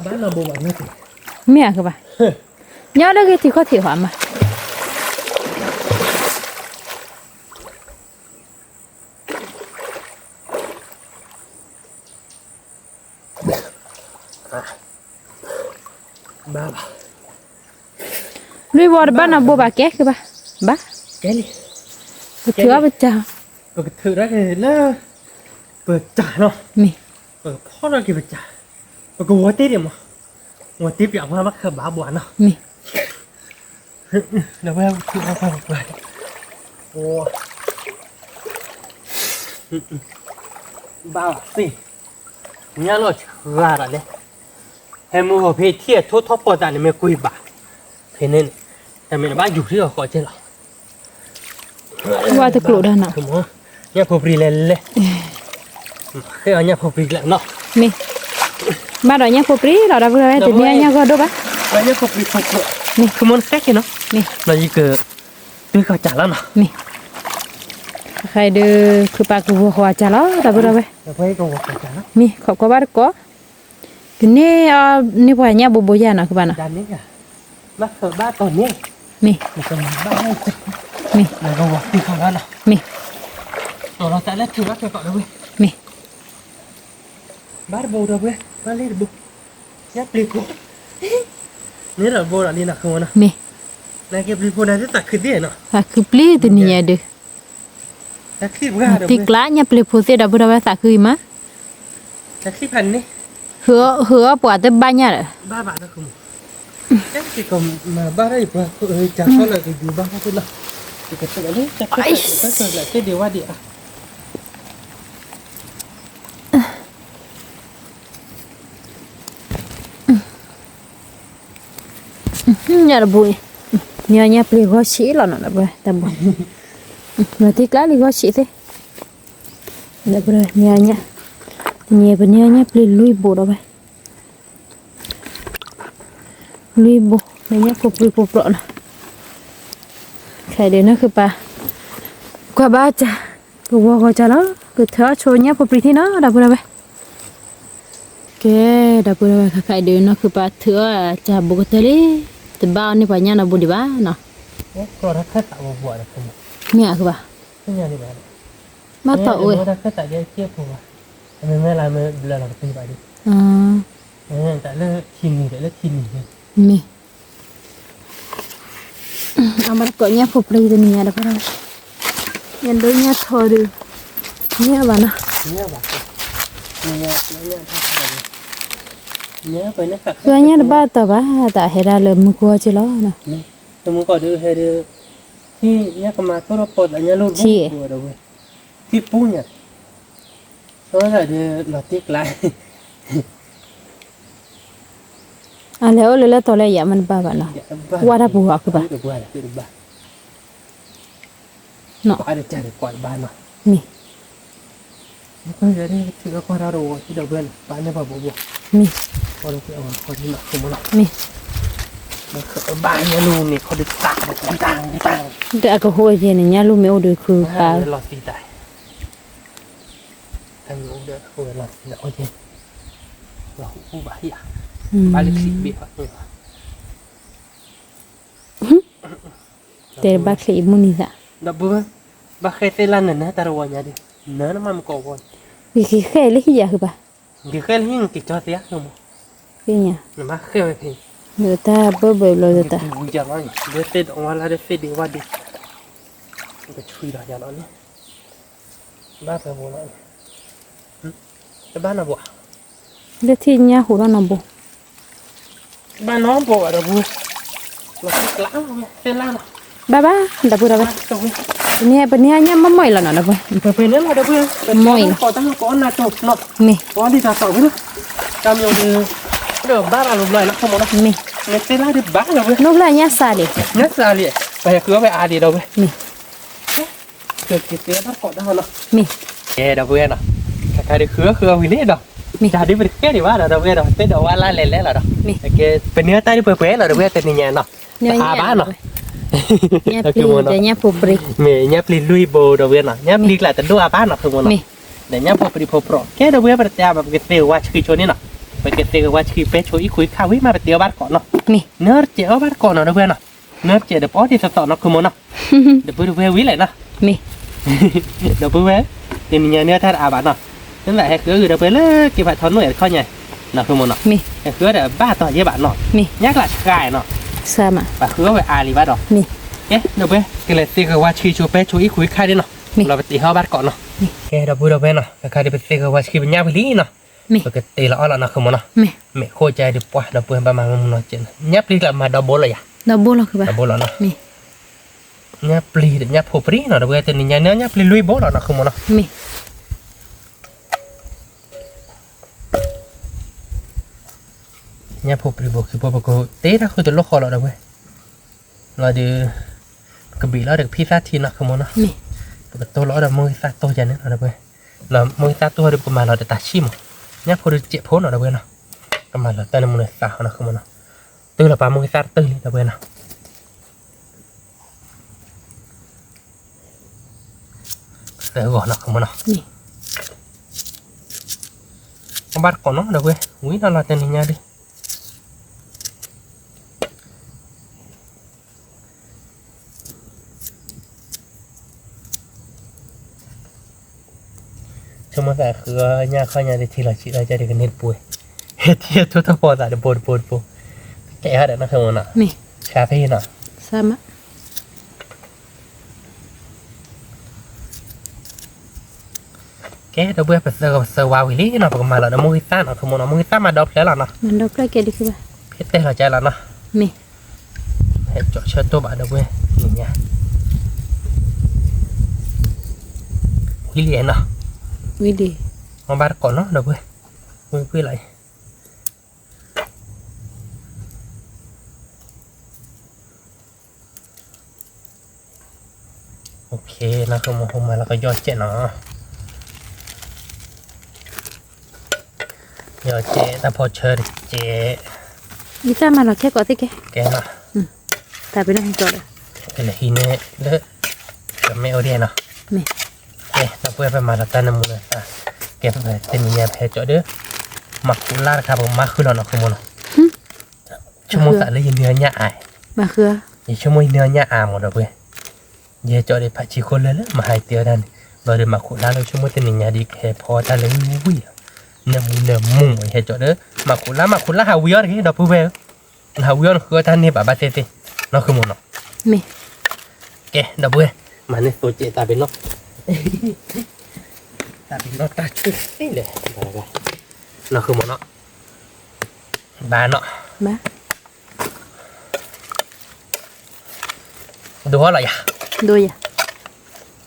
Bà nào bố bà nữa thì. Mẹ cơ ba. Nhớ đó cái thì có thể hỏa mà. Bà. Lui vào ba nào bố bà két cơ ba. Ba. Cái đi. Thừa bên cha. Cái thử đó thì nó bờ trả nó. Mi. Bờ khó ra cái bờ trả. Bờ có quá tết đi mà. Quá tiếp dạng mà mắc khờ bá buồn nó. Mi. Đâu bây giờ thử nó phải vậy. Ô. Bao gì? Nhá nó ra rồi đấy. Em mua hộp phê thiệt thốt thóp bỏ ra để mẹ quỳ bà. Thế nên là mẹ bác dục chứ khỏi trên lọ. Qua từ cựu đó nào. Không có. Nhá hộp rì lên lên. Thế ở nhá hộp rì lại nó. Mi. Ba đó nhá popri đó đã vừa thì nhá nhá có đâu ba. Và nhá hộp rì hộp rì. Nè, không muốn cách gì nó. Mi. Nó gì cứ tôi khỏi trả lắm nào. Mi. Khai đưa cứ ba cứ vừa hòa trả đó đã vừa đâu ba. Nó phải có khỏi trả lắm. Mi không có ba được có. Cái này ni phải nhá bố bố già nào các bạn à. Đàn đấy cả. Bác khờ ba còn nhé. Mi. Mà còn ba hay chật. Mi. Là gầu đi khỏi đó nào. Mi. Rồi nó sẽ lết thử bác cho cậu đâu đi. Mi. Bác bầu đâu đi. Bác lên bầu. Nhắc đi cô. Nếu là bầu là đi nào không nào. Mi. Này cái bầu này rất là khứ đi nào. À cứ pli từ nhá được. Ta khíp ra đâu. Thì lá nhá pli phô đã vừa đâu ta cứ mà. Ta khíp hành đi. Hứa bỏ tới ba nhá rồi. Ba bạn nó không. Chắc chỉ còn mà ba đây bà ơi chả có là cái gì ba thôi nào. Thì cái chuyện đấy chắc chắc là cái điều qua địa. Nhà là bụi. Nhà pli gói xí là nó là bụi. Ta bụi. Mà thì lá đi gói xí thế. Là bụi nhà. Nhà bên nhà pli lui bộ đó vậy. Lui bộ. Đây nhá cục lui cục rộn. Khai đến nó cứ ba. Qua ba cha. Cứ qua cha nó. Cứ thở cho nhá cục đi thế nó. Đã bụi đâu vậy. Oke, đã bụi đâu vậy. Khai đến nó cứ ba thở cha bộ cái tali. Từ bao này phải nhà nó bụi đi ba. Nó. Có đã khét tạo một buổi được không? Mẹ cứ ba. Cái nhà đi bà. Má tao ơi. Nó đã khét tạo cái kia phụ à. Mình mới làm là cái gì vậy đi. Tại là chìm thì là chìm thì. Mi. Amar kok nya popri tu nya ada pada. Yang do nya thodu. Nya bana. Nhớ bà. Nhớ phải nó khắc. Kau nya ba ta ba ta hera le mu ko chi lo na. Tôi muốn gọi đưa hay đưa. Thì nhớ cái mà tôi nó là nhớ luôn. Chi. Tiếp bún nhỉ. Nó là đưa tiếc lại. Ale le to le ya man ba bana. Wada bu aku ba. Được ba. No. Có ai được trả được quản ba mà. Mi. ก็จะได้ถือว่าเราดูที่เราเพื่อนบ้านเนี่ยบ่บ่ มี พอเราไปเอาคนที่มาคุมเรา มี มันคือบ้านเนี่ยลุงนี่เขาดึกต่างต่างต่าง แต่อากาศโหยเนี่ยเนี่ยลูกแมวดูคือขา หลอดตีใจทางนู้นเด้อคุยหลอดโอเคเราผู้บ้าอ่ะบ้านเล็กสิบีบแต่บักลีมุนี่จ้ะ ดับเบิ้ลบ้าแค่เตลันน่ะนะตาระวังยาดิเนื้อน้ำมันก่อน วิธีแค่เลยที่อยากคือปะ เดี๋ยวแค่เลี้ยงติดจอเสียหนู เป็นไง น้ำมันแค่ไปเพียง เดี๋ยวตาเบื่อเบื่อเลยตา บุญจังเลยเดี๋ยวเสร็จออกมาแล้วเดี๋ยวเสร็จดีว่าดิก็ช่วยเราอย่างนั้นบ้าไปโบราณจะบ้านอะไรบ่ เดี๋ยวที่เนี่ยหัวเราหนบุ บ้านน้องบ่อะไรบ่เราคิดล้างเส้นล้าง บ้าบ้าดับบุระเว้ย ตรงนี้ เนี่ยปเนี่ยเนี่ยมันไม่หรอกนะเว้ย เป็นเรื่องอะไรเพื่อนขอตั้งก่อนนะจบเนาะ มี ก่อนที่จะสอบไปนะจำอยู่เดี๋ยวบ้านเราลอยแล้วขโมยนะ มี เนี่ยเส้นล้างที่บ้านเราเว้ย นกละเนี่ยซาดิ เนี่ยสาลีไปคือไปอาดีเราเว้ย มี เกิดกิจการบ้านก่อนได้เนาะ มี เอเดาเว้ยเนาะใครได้คือวิเล่เนาะ มี จะได้ไปแค่ดีว่าเดาเว้ยเนาะเต้เดาว่าล่าเล่นแล้วเนาะ มี โอเคเป็นเนื้อใต้ที่เปื่อยๆเดาเว้ยแต่เนี่ยเนาะ เนี่ย อาบ้านเนาะ เนี่ยปีเดี๋ยวเนี่ยปูปริ เมย์เนี่ยปลีลุยโบเดาเว้ยเนาะเนี่ยปลีกแหละแต่ดูอาบ้านเนาะคือมันเนาะ มี เดี๋ยวเนี่ยพอปลีพอโปรแค่เดาเว้ยประเดี๋ยวแบบเกษตรว่าชื่อโชนี่เนาะไปเกษตรว่าชื่อเป๊ะโชอีคุยข้าววิมาประเดี๋ยวบ้านก่อนเนาะ มี เนื้อเจ้าบ้านก่อนเนาะเดาเว้ยเนาะเนื้อเจ้าเดี๋ยวพอที่สตอเนาะคือมันเนาะเดี๋ยวไปดูเว้ยวิเลยเนาะ มี เดี๋ยวเว้ยเดี๋ยวมีเนื้อท่าอาบ้านเนาะนั่นแหละคือเดี๋ยวไปเลยกี่บาททอนหน่วยข้อใหญ่เนาะคือมันเนาะ มี คือเดี๋ยวบ้านต่อเยอะบ้านเนาะ มี ยักษ์ละกายเนาะ ซามา แบบคือไปอาลีบ้านเนาะ มี เอ๊ะเดี๋ยวไปก็เลยตีกับว่าชีชูเป้ชูอีคุยค่ายได้เนาะเราไปตีเข้าบ้านก่อนเนาะแกเดี๋ยวพูดเราไปเนาะใครได้ไปตีกับว่าชีเป็นยาไปลีเนาะ มี ปกติเราเอาละเนาะคือมันเนาะ มี ไม่โคใจดีป่ะเราเปิดประมาณมันเนาะเจนยับลีละมาดับเบิลเลยอะ ดับบุระคือปะ ดับเบิลเนาะ มี ยับลียับผูปรีเนาะเดี๋ยวไปแต่นี่ยับลีลุยโบเนาะคือมันเนาะ มี ยับผูปรีโบคือพวกกูเตะถ้าคือจะล็อกคอเราเดี๋ยวไปเราดูกระบี่เราเด็กพี่ซาทีเนาะคือมันเนาะ มี ปกติเราเดี๋ยวมือซาโตจันเนี่ยเดี๋ยวไปเรามือซาโตเดี๋ยวประมาณเราเดี๋ยวตัดชิมยับผูเจ็บพ้นเดี๋ยวไปเนาะประมาณเราแต่ละมือซาเนาะคือมันเนาะตื่นเราปามือซาตื่นเดี๋ยวไปเนาะเดี๋ยวก่อนเนาะคือมันเนาะ มี บ้านก่อนเนาะเดี๋ยวไปวิ่งเราจะนี่เนี่ยดิช่วงมาแต่คือเนี่ยเขาเนี่ยที่เราชี้เราจะได้กันเน็ตป่วยเฮ็ดที่ทุกท่าพอแต่เดี๋ยวปวดแก่เดี๋ยวนะคือมันอ่ะ มี ชาเฟ่เนาะ ซามา แกเดี๋ยวเบื่อไปเซอร์วาวิลี่เนาะประมาณเราเดี๋ยวมือซ่าเนาะคือมันเนาะมือซ่ามาดอกแล้วเนาะ มันดอกละแกดิคือปะ เพชรเต้เราใจแล้วเนาะ มี เฮ็ดเจาะเชือกตัวบาดเดี๋ยวเบื่อนี่เนี่ยวิลี่เนาะ วิดี มาบ้านก่อนเนาะเดี๋ยวเบื่อมือเพื่ออะไรโอเคนะคือมันคงมาแล้วก็ยอดเจ๊เนาะยอดเจ๊แต่พอเชิญเจ๊ วิซามาหรอแค่ก่อนที่แก แกเนาะ ตาไปนั่งจอดอ่ะ แต่ทีนี้เลิกจะไม่เอาเรียนเนาะ มี เอ๊ะเราเพื่อไปมาละตันน้ำมืออ่ะเก็บไปเต็มยาแพ้เจาะเด้อหมักคุล่าครับผมมาคือเราเนาะคือมันชั่วโมงสัตว์เลยเนื้อหยาอาย มาคือ ยี่ชั่วโมงเนื้อหยาอาหมดเลยเว้ยเยอะเจาะได้ผัดชีคนเลยละมาหายเตียวดันเราเดินมาคุล่าเราชั่วโมงเต็มยาดีแค่พอตาเลยวิ่งเนื้อมุ้งเฮ้เจาะเด้อมาคุล่าหาวิยอดที่เราพูดไปหาวิยอดคือท่านนี่แบบบาเซ่เนาะคือมันเนาะ มี แกดับเว้ยมาเนี่ยตัวเจตาเป็นเนาะตาเป็นเนาะตาชุดนี่เลยเนาะคือมันเนาะบ้านเนาะ มา ดูอะไรอ่ะ ดูอย่า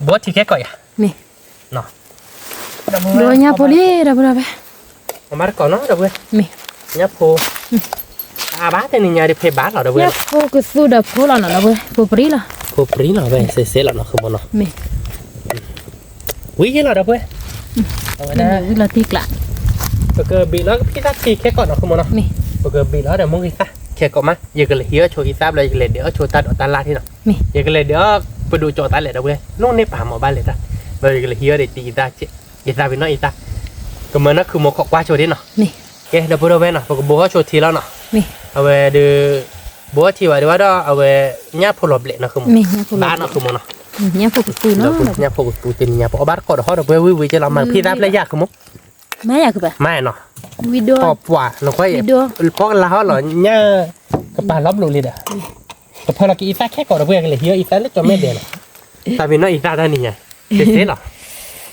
บัวที่แค่ก่อยอ่ะ มี เนาะ ดูเนี่ยพอดีดับบุระไป มาก่อนเนาะดับเว้ย มี เนี่ยโพอาบ้าแต่นี่ยาดิเพบ้านเหรอดับเว้ย เนี่ยพอก็สู้ดับพอแล้วนะเว้ยพอปรีละ โพปรีเหรอเว้ยเซ่ๆเหรอเนาะคือมันเนาะ มี วิ่งเหรอดับเว้ย เอาไว้ นั่ นะ นวิลาติกละ เกิดบีแล้วพี่ตาทีแค่ก่อนเนาะคือมันเนาะ มี เกิดบีแล้วเดี๋ยวมึงอีซ่าแค่ก่อนมาอย่ากันเลยเฮียโชว์อีซ่าเลยเลยเดี๋ยวโชว์ตาตาลาที่เนาะ มี อย่ากันเลยเดี๋ยวไปดูโจตาเลยเดี๋ยวเว้ยนู่นในป่าหมู่บ้านเลยจ้ะเลยกันเลยเฮียเดี๋ยวตีอีซ่าเจ๊อีซ่าเป็นน้อยอีซ่าก็เหมือนนั่นคือโมขอกว่าโชว์ดิเนาะ มี เดี๋ยวพูดเอาไว้เนาะบอกบัวโชว์ทีแล้วเนาะ มี เอาไว้ดูบัวทีว่าเดี๋ยวว่าเอาไว้เนี่ยพลบเละเนาะคือ มีเนี่ยพวก บ้านเนาะคือมันเนาะ เนี่ยพวกกู เรา เนาะ เนี่ยพวกตูตินเนี่ยพวกบ้านก็เดี๋ยวเขาเดี๋ยววิจะเรามาพี่รับเลยยากคือมั้ง แม่อยากคือปะ ไม่เนาะ วิดีโอ ปอบว่าเราค่อยพวกเราเหรอเนี่ยกระป๋าล้อมลูเลยเด้อก็พอเรากินอีซ่าแค่ก่อนเราเพื่อนกันเลยเฮียอีซ่าแล้วจนไม่เดือดตาเป็นน้อยอีซ่าท่านนี่ไงเจ๊เนาะ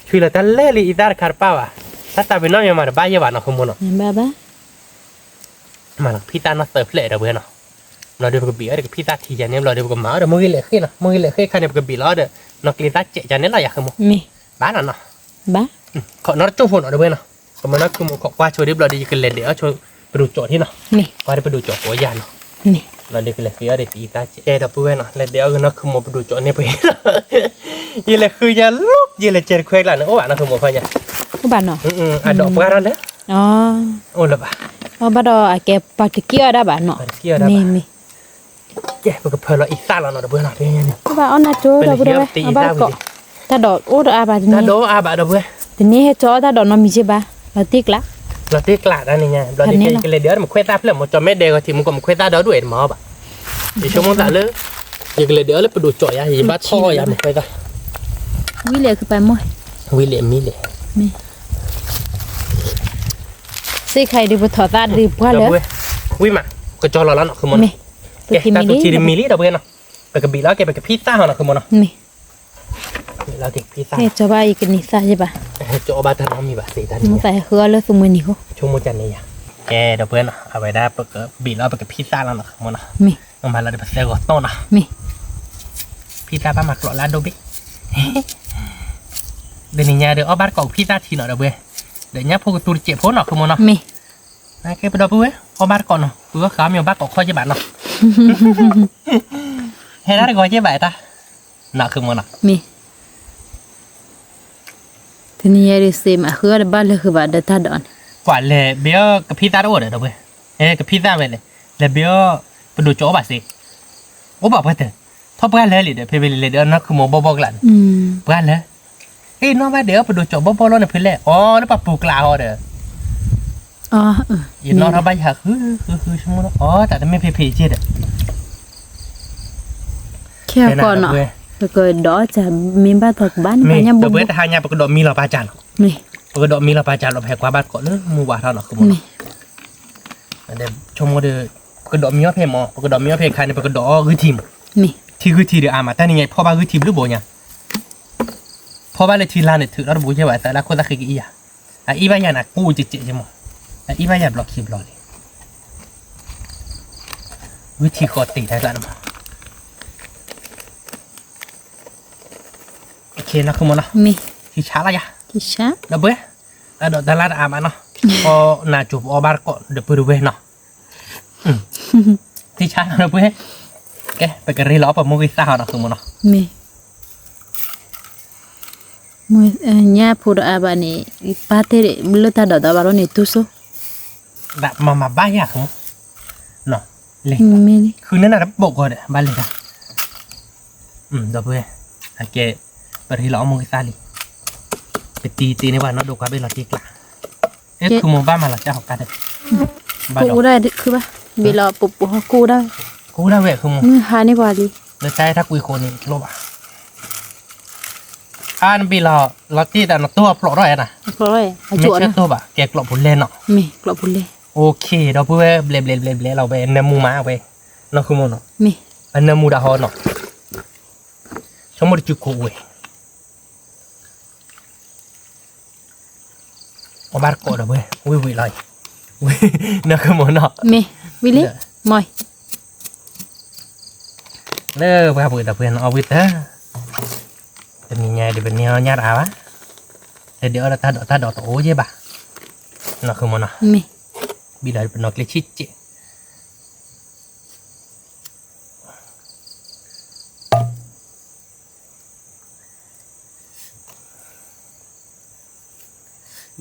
ช่วยเราแต่เล่ลีอีซ่าคาร์ป้าว่ะถ้าตาเป็นน้อยยังมาบ้าเยอะว่าเนาะคือมันเนาะ บ้าบ้า มาแล้วพี่ตาเนาะเสิร์ฟเลยเดี๋ยวเพื่อนเนาะเราเดี๋ยวกับบีเดี๋ยวพี่ตาทีจานนี้เราเดี๋ยวกับหมาเดี๋ยวมือเละขึ้นเนาะมือเละขึ้นใครเดี๋ยวกับบีแล้วเดี๋ยวนักเรียนตาเจ๊จานนี้เราอยากคือมัน มี บ้านเนาะ บ้า ขอนัดจุ่มฝนเดี๋ยวเพื่อนเนาะก็มันนักคือมันขอว่าช่วยเดี๋ยวเราดีกันเลยเดี๋ยวช่วยไปดูโจทย์ที่เนาะ มี ว่าได้ไปดูโจทย์หัวยานเนาะ มี เราเด็กเลยคือเด็กตีตาเจ๊ดับเพื่อนเนาะแล้วเดี๋ยวนักคือมันไปดูโจทย์นี่ไปยี่เลยคือจะลุกยี่เลยเจอเคว้งหลังโอ้นักคือมันพอเนี่ย กูบ้านเนาะ อ่ะดอกบ้านนั่นเด้อ อ๋อ โอ้ละบ้า อ๋อบ้าดอแกปากเกี้ยวได้บ้านเนาะ เกี่ยวได้ มี บ้า มี เจ๊เพื่อนเพื่อนเราอีซ่าเราเนาะเพื่อนเนาะเป็นยังไง กูบ้าเอาหน้าโจ้ดอกด้วยเอาบ้านเกาะถ้าดอกโอ้ดอกอาบาที ถ้า นี้ โดอาบะเด้อเพื่อน ทีนี้ให้โจ้ถ้าดอกน้องมีใช่ปะเราติ๊กละ เราตีกลาดนั่นนี่ไงเราเด็กกันเลยเดี๋ยวมันเคว้งตาเพื่อนมันจะไม่เด็กทีมันก็มันเคว้งตาเดี๋ยวด้วยหมอบ่ะเดี๋ยวชั่วโมงตาเลยยี่เลยเดี๋ยวเลยไปดูโจทย์ยาหิบ้าท่อยามันเคว้งตา วิเลยคือไปมั่ว วิเลมีเลย ซื้อใครดีบุถอดตาดีกว่าเลย วิมาก็จอเราแล้วเนาะคือมัน มีตัว แก ที่ ตา มี ตัวที นี่ มิลี่เด้อเพื่อนเนาะไปกับบีแล้วแกไปกับพี่ซ่าเนาะคือมันเนาะ มี เราติดพี่ซ่า เฮ้ยจะบ้าอีกนิสัยใช่ปะ โจบาทน้องมีบาสีตา มึ นี่ งใส่เฮือแล้วสมือนี่เขา ชั่วโมงจันนี่แกเด้อเพื่อนเนาะเอาไว้ได้ไปกับบีแล้วไปกับพี่ซ่าแล้วเนาะคือมันเนาะ มี มาเราเดี๋ยวไปเซลล์โต้เนาะ มี พี่ซ่าป้ามาเกาะร้านโดบิเดี๋ยวนี้เดี๋ยวเอาบ้านเกาะพี่ซ่าทีเนาะเด้อเพื่อนเดี๋ยวนี้พวกตูเจ็บพ้นเนาะคือมันเนาะ มี นะแกไปดูเพื่อนเอาบ้านเกาะเนาะเพื่อขามีบ้านเกาะข้อเจ็บบ้านเนาะเฮ้ยน่าจะก้อยเจ็บบ้านตาหนักคือมันเนาะ มีทีนี้ยายเสียมาเฮือบ้านเลยคือบ้านเดต้าดอน กว่าเลยเบี้ยกับพี่ตาโดดเด้อเว้ยกับพี่ตาไปเลยแล้วเบี้ยไปดูโจ๊บะสิโอ้บอกไปเถอะทบกันเลยเดี๋ยวไปเลยเดี๋ยวนักคือโมบอกหลันเพื่อนเลยเฮ้ยน้องว่าเดี๋ยวไปดูโจ๊บแล้วเนี่ยเพื่อนเลยอ๋อแล้วปะปลูกลาวเด้อ อ๋อ ยินน้องเราไปหาคือชั่วโมงอ๋อแต่ไม่เพย์เจ็ดอ่ะ แค่ก่อนเนาะแล้วก็ดอจะมีบ้านถกบ้าน มี บ้านยัง เดี๋ บ่ ยวเว้ยแต่หายาปกดมีเราปาจัน มี ปกดมีเราปาจันเราแพ้กว่าบ้านเกาะเลยมูว่าเท่านั้นคือมัน มี เดี๋ยวชมว่าเดี๋ยวปกดมีว่าเพย์มอปกดมีว่าเพย์ใครในปกดคือทีม มี ที่คือทีเดียวอามาแต่นี่ไงพ่อบ้านคือทีมหรือโบเนี่ยพ่อบ้านเลยทีลานเนี่ยถือแล้วบุญใช่ไหมแต่ละคนตะคืออีอ่ะอีบ้านยันอ่ะกูจิใช่ไหมอีบ้านยันบล็อกคลิปรอเลยวิธีกดตีได้กันมาโอเคนะคุณมอนะ มี ที่ช้าละยะ ที่ช้า แล้วเบ้แล้วเดี๋ยวตลาดอามาเนาะพอหน้าจูบอบาร์ก็เดี๋ยวไปดูเว้เนาะที่ช้าแล้วเบ้แกไปกระไรล้อปะมุกิซ่าเนาะคุณมอนะ มีมือเนี่ยพูดอะไรนี่ปาเตะบุลตาดอดาบาร์นี่ตุโซ แบบมาบ้ายากมั้งเนาะเลย มีนี่ คือนั่นน่ะบอกก่อนบ้านเลยนะเดี๋ยวเบ้โอเคไปที่ล้อมุกิซ่าลิไปตีในวันนั้นดูกันเป็นหลักที่กล้าคือมองบ้านมาหลักจะหอกกันเลยบ้าน กูได้คือป่ะบีลอปุบปุกูได้ กูได้เว้ยคือมอง มือหานี่บ่ดี แล้วใจถ้าคุยคนนี้ลบอ่ะบีเราตีแต่ตัวปลอกร้อยนะ เพราะอะไรอา ไม่ จว ใช่ นะ ตัวแบบแกกลบผลเล่นเนาะ มีกลบบุเลย โอเคเราพูดว่าเบลเราไปเนื้อมูมาไปเนาะคือมันเนาะ มี อันเนื้อมูดาฮอนเนาะทั้งหมดจุกกูเว้ยเอาบาร์โกดเว้ยวิเลยเนื้อคือมันเนาะ มีวิลลี่มอย เลิกไปเปิดแต่เพื่อนเอาวิเตอร์เป็นยังไงเดี๋ยวเป็นเนื้อญาติวะเดี๋ยวเราถ้าดอกโตใช่ปะเนาะคือมันเนาะ มี บีได้เป็นนกเล็กชิดเจ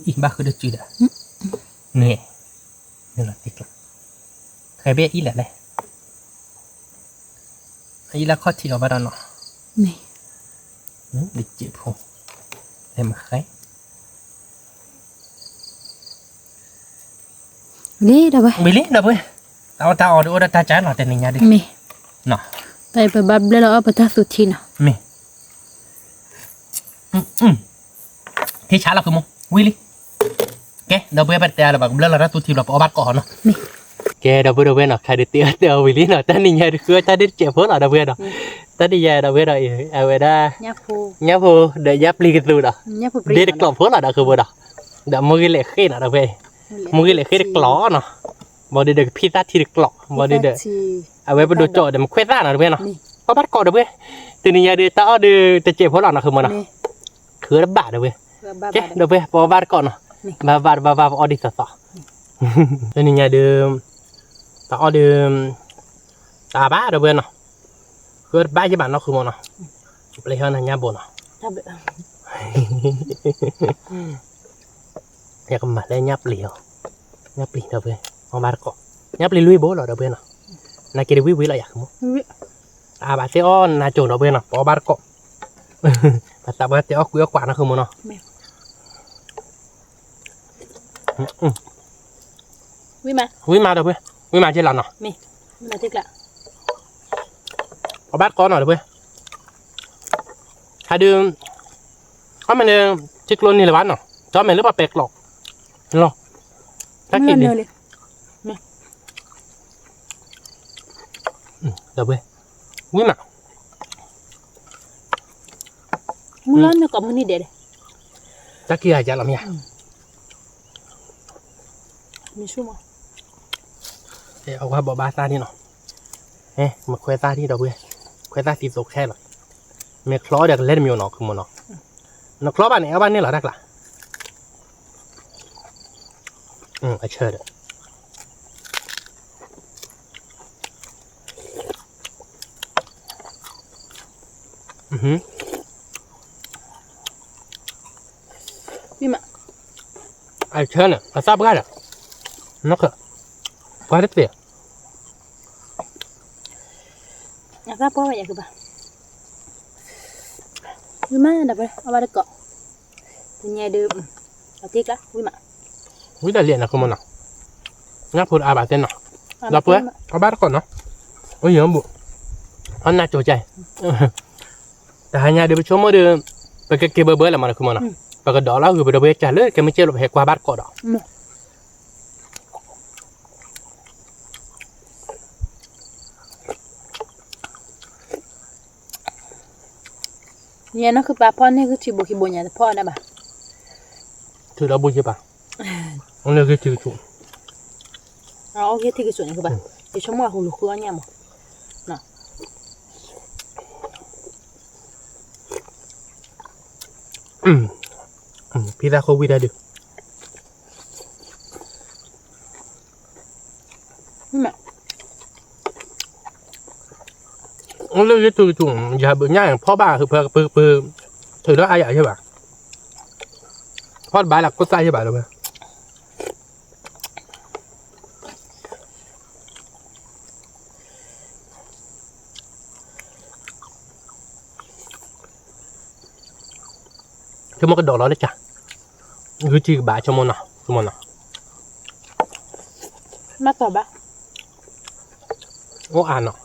อีบ้าคือเดือดจีดอ่ะเนี่ยนี่แหละติ๊กละใครเบี้ยอีแหละเลยอีละข้อที่เอาบ้านเนาะ นี่ ดิจิพงเต็มใคร นี่เด้อไป บิลลี่เด้อเว้ยเอาตาออกดูตาจ้าหน่อยแต่นี่ยาดิ มี เนาะ ไปบับเลยแล้วเอาไปทักสุทีน่ะ มีที่ช้าเราคือมึงวิลลี่แกเดี๋ยวเว้ยไปแต่ละแบบเรื่องเราตัวทีเราเอาบัตรก่อนเนาะ มี แกเดี๋ยวเว้ยเนาะใครเดี๋ยวเดี๋ยววิลลี่เนาะแต่นี่ยาคือแต่เดี๋ยวเจ็บเพราะเราเดี๋ยวเว้ยเนาะแต่นี่ยาเดี๋ยวเว้ยเนาะเอาไว้ได้ ยาฟู nhá phù để giáp ly cái từ đó ยาฟูปรี để được lọp phớt là đã khử vừa đó đã mua cái lệ khế là đã về mua cái lệ khế được ló nó mà để được pizza thì được lọ mà để được à về đồ trội để mà khoét ra là được về nó có bắt cò được về từ này để tao để để chẹp phớt là nó khử mà nó khử nó bả được về chứ được về bỏ vạt cò nó và vạt ở đi sờ sờ từ này đưa tao đưa ta bá được về nó khử bá cho bạn nó khử mà nó lấy hơn là nhà bồn à ทำแบบ อยากมาได้ยับเหลียวยับเหลียวเพื่อนเอามาก็ยับเหลีลุยโบ้เหรอเพื่อนน่ะนาเกลีวิอะไรอยากมั้งบาเซออนนาโจนเพื่อนน่ะเอาบาร์ก็แต่บาเซอคุยกว่านะคือมั้งเนาะ วิมา วิมาเพื่อนวิมาเจริญเนาะ มีมาทิกละ เอาบาร์ก็หน่อยเพื่อนถ้าดื่มถ้ามันเนี่ยชิคลนนี่ละวันเนาะจอมเหม็นหรือเปล่าเป็กหรอกหรอถ้ากินดิเดี๋ยวเพื่อนวิมา มึงร้อนเนี่ยกับมึงนี่เด็ด ถ้ากินอะไรจะหรอเนี่ย มีชั่วโมง เอาว่าบ่บาซ่านี่เนาะเอ๊ะมาคุยซ่าที่เดี๋ยวเพื่อนคุยซ่าสีสกแค่หรอเมคลอเด็กเล่นมิวเนาะคือมันเนาะนักคลอบ้านนี้เอาบ้านนี้เหรอดักล่ะไอเชิดวิมา ไอเชิดเนี่ยอาซาบกันอ่ะนักเหรอพอได้เปลี่ยน อยากทราบพ่อว่าอยากคือปะวิมาดับไปเอาไปเกาะเป็นไงดื่มเอาทิกละวิมา วิธีเรียนนะคือมันเนาะงั้นพูดอาบาเต้นเนาะเราเพื่อเอาบ้านก่อนเนาะโอ้ยเยอะบุอันน่าโจใจแต่หายาเดี๋ยวไปชมมาเดี๋ยวไปเก็บเบอร์แล้วมันคือมันเนาะไปกระดอแล้วคือไปเดี๋ยวไปจ่ายเลยแกไม่เชื่อหรอกแหกว่าบ้านก่อนเนาะ เนี่ยนั่นคือปลาพ่อนี่คือชิบุคิบุญเนี่ยพ่อนะบ่ะ ถือเราบุญใช่ปะอันนี้คือถือจุ่ม อ๋อโอเคที่คือส่วนนี้คือป่ะเดี๋ยวชั่วโมงหูลูกคือเนี่ยมั้งเนาะ พี่ตาโควิดได้ดิ นี่แม่ อันนี้คือถือจุ่มอย่าเบื่อง่ายพ่อบ้าคือเพื่อถือแล้วอายใช่ปะพ่อบ้าหลักก็ใส่ใช่ปะรู้ไหมชั่วโมงกระโดดแล้วเลยจ้ะคือจีบาชั่วโมงเนาะชั่วโมงเนาะ มาต่อบ่ะ โอ้อ่านเนาะ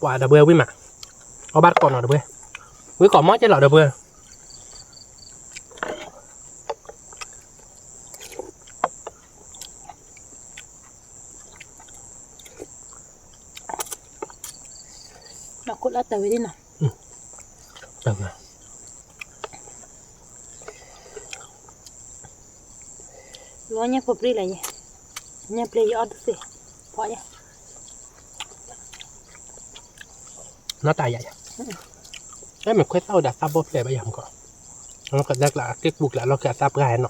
ปว่าดับเบิลวิ่งมาเอาบัตรก่อนหน่อยดับเบิลวิ่งก่อนมอจะหล่อดับเบิลมาคุดแล้วแต่ไว้ดิเนาะ ดับเบิล ร้อนเนี่ยพอปรีเลยเนี่ยเปลี่ยนยอดสิพอเนี่ย nó tài vậy đấy mình quét tao đặt tao bóp để bây giờ có nó cảm giác là cái buộc là nó cả tao gài nó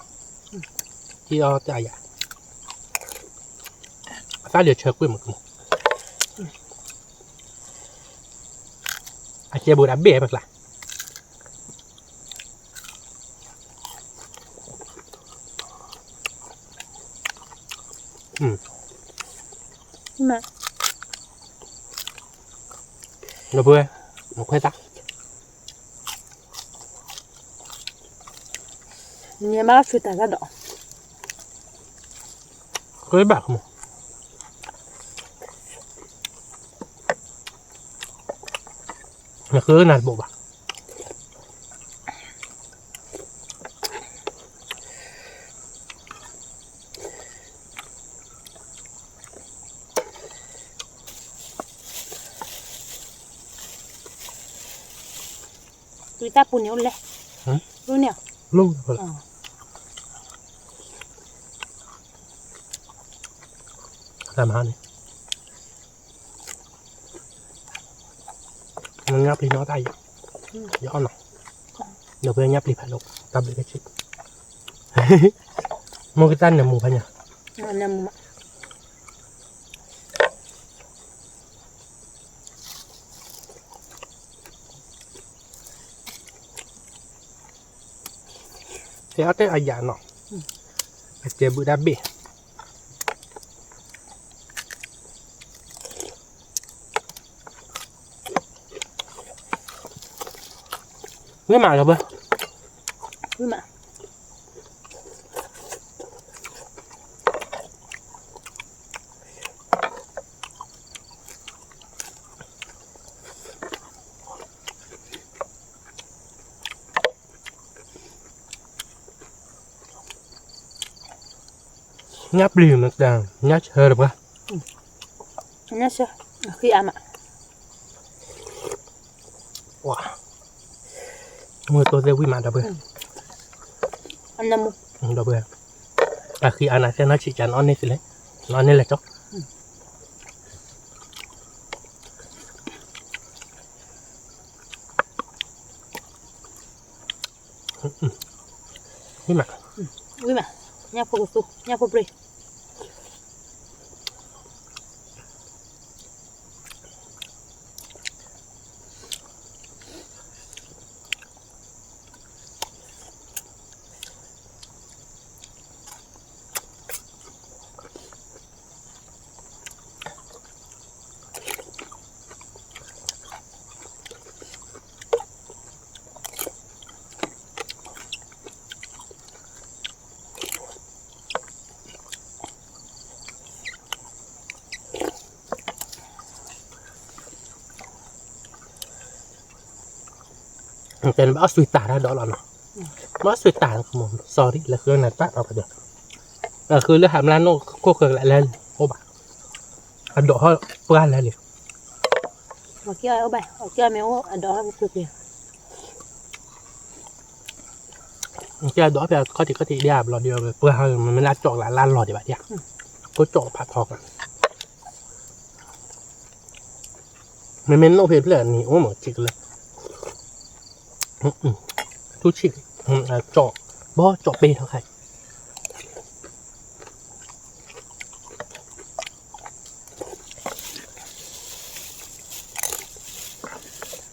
khi nó tài vậy tao được chơi quên một anh chơi bùa đá bể bật lại nó bơi nó khoe tắc Nhà má phi ta ra đỏ. cái bạc không là cứ nạt bộ bạc Tụi ta bún nhau lẹ. Luôn nè. luôn rồi làm hả này nó ngáp đi nó tay gió nào nó vừa ngáp đi phải lục tập được cái chuyện mua cái tan này mua phải nhỉ Nằm thế ở đây ai giả nó chơi bữa đá bể cái mà rồi bơ Vui mà. nháp liền được đàn nháp hơi được không Nhá chưa? Khi ăn ạ. wow mưa tôi sẽ quý mà đâu bơ Ăn nằm đâu bơ à khi ăn này sẽ nó chỉ chắn on lên lấy nó nên là chóc quý mà Vui mà. Nhá phụ su, nhá phụ bì.เป็นบ้าสุดตาได้ดอกหรอเนาะบ้าสุดตาของผมสอรี่แล้วคือนั่นตัดเอาไปเดี๋ยวคือเรื่องทำร้านโน้ก็เคยlại lên ô bà ăn đỏ hơi qua lại liền Mà kia ở bài, ở kia méo ở đó cực kìa. cái đỏ bây giờ có thể đi làm lò điều vừa hơi mình lại chọn lại lan lò để bạn đi có chọnผัดทองmình nấu về là nhiều mà chỉ làทุกชิ้นเจาะบ่เจาะเป็นเท่าไหร่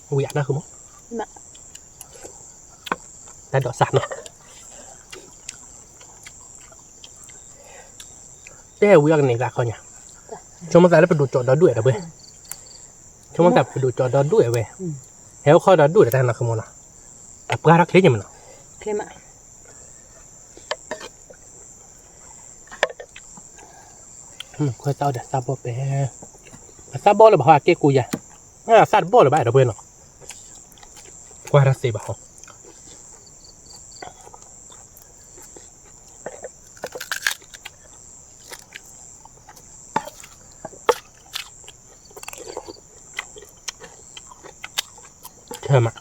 อุ้ยนะคือมั้งแต่ดอกสัตว์เนาะแต่อุ้ยอันนี้ละเขาเนี่ยช่วงมันแต่แล้วไปดูจอดด้วยนะเว้ยช่วงมันแต่ไปดูจอดด้วยเว้ยเฮ้ยเขาดอด้วยแต่นั่นคือมั้งนะแต่ปลารักเลี้ยงมันเนาะ Thêm ạ. Khoai tao để sao bò bé sao bò là bảo cái cùi à sao bò là bài đâu bên nó qua ra xì bảo thơm ạ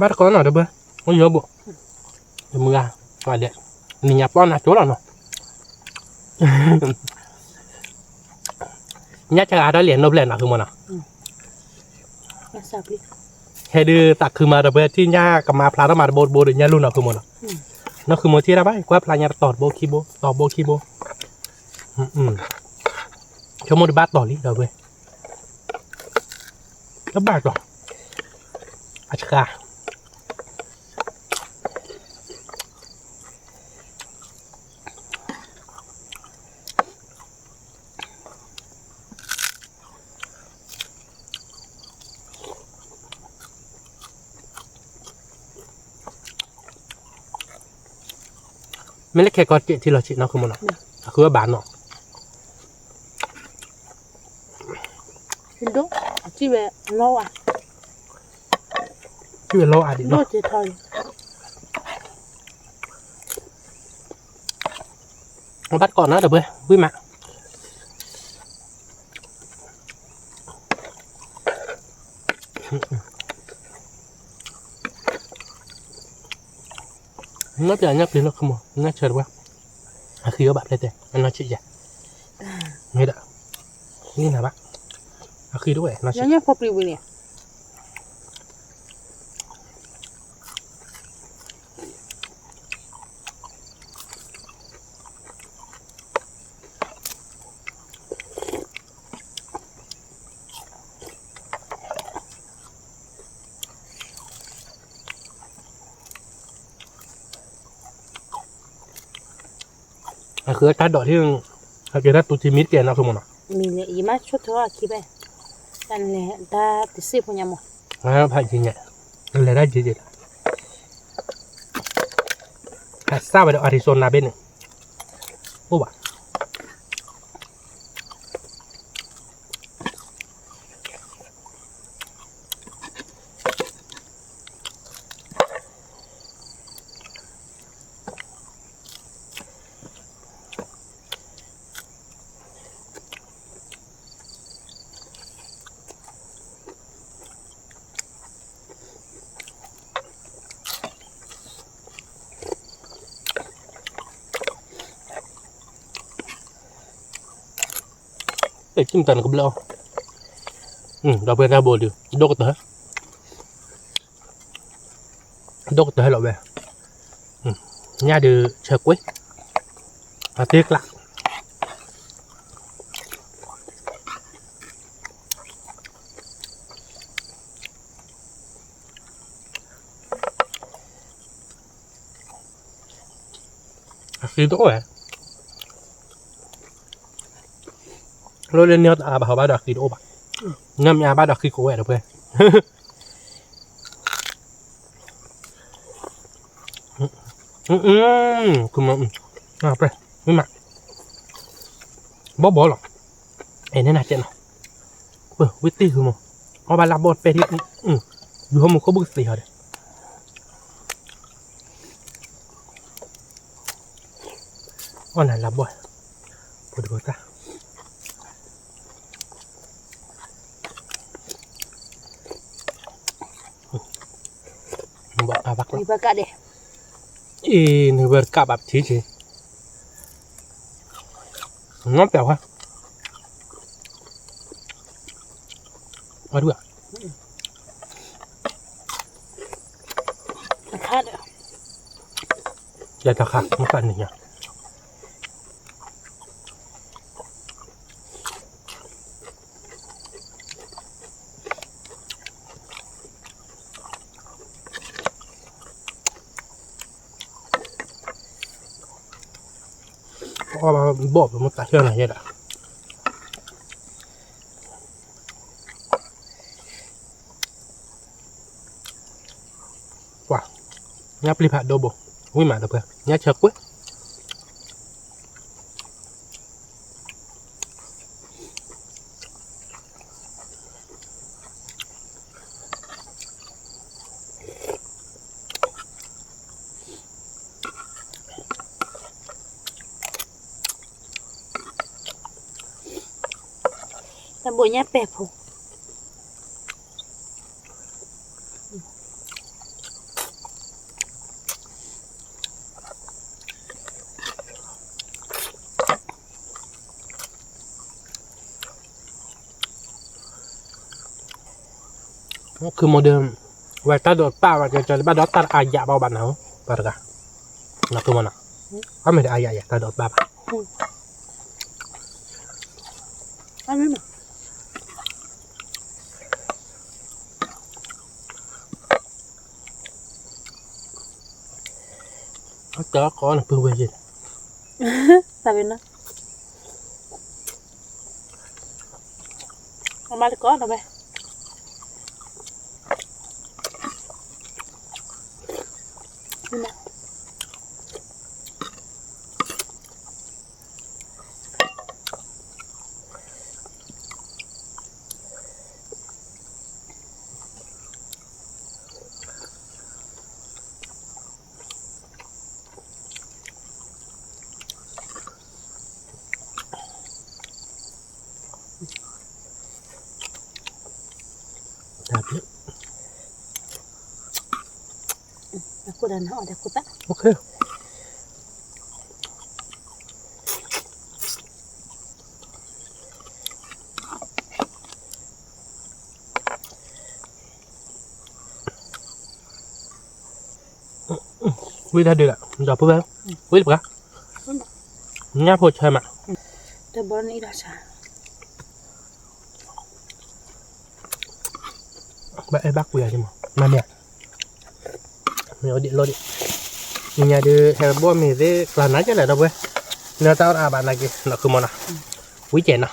bắt có nào đâu bơ có nhớ bộ mưa và đẹp mình nhập con là chỗ nào nó nhát cha đó liền nộp lên nàoคือมันอ่ะ Sao đi. ให้ดื้อตักคือมาเบอร์ที่ย่ากับมาพลาดมาโบดโบดย่ารุ่นอ่ะคือมันอ่ะ nó cứ một tí ra vậy qua playa tọt bô ki bô cho một bát tọt đi rồi về các bạn rồi à chảไม่เล็กแค่ก้อนเกล็ดที่เราชิดเนาะคือมันเนาะคือว่าบานเนาะ Hình đúng, chỉ về lâu à, ที่เป็นโลอาดิ lâu เนาะ thì thôi. มาบัดก่อนนะเดี๋ยวเว้ยวิ่งมาnó bây giờ nhấp đi nó không nó chờ quá khi có bạn đây thế anh nói chuyện gì nghe đã nghe nào bác khi đúng vậy nó Nhớ nhớ phục liu nè.คือการดอกที่เขาจะได้ตัวทีมิดเกนเอาคือมันเนาะ Mình lại ý mắt chút thôi à khi bé. Đàn lẻ ta tự xếp vào nhà một. แล้วผ่านจริงเนี่ยอะไรได้จริงๆทราบไปดอกอาริโซนาเบนโอ้บ้าจิ้มตันกับเราเราเป็นราโบดูดกเต๋อให้เราแบบnhà được chờ quấy tiếc lắm khi đó vậy rồi lên nhau bảo ba đặc khi đó bạn ngâm nhà ba đặc khi cố vậy được vậy 그만 그래 이마 bỏ rồi em thế nào chuyện nào biết tí không họ bà làm bột về thì dù không có bức gì hết con này làm bột được ta bỏ vào vắt Đi vào cả đi. ini berkabab cici ngomong apa aduh Khát rồi. ya tak khát makan nih ya bỏ một cái chơi này vậy đã wow nháp lip hạt double ui mà được rồi nháp chật quá Là buổi nhát bẹp hổ.คือโมเดิร์นไว้ตาโดดป้าว่าจะบ้านดอตตาอายะเบาบันเหรอปะกะ nó cứ mà nó có mình ai vậy ta đột ba ăn biết mà nó có là phương về gì sao biết nó không bao có đâu bé đạp nữa aku dan họ aku tak ok quý ra được ạ đọc bữa quý được ạ nháp hồi chơi mà dah baru ni dah sah vậy bác về chứ mà nè mình điện lôi điện nhà đưa theo bố mình thế là nói chứ là đâu vậy nếu tao à bạn này kì nó cứ món nào quý chén nào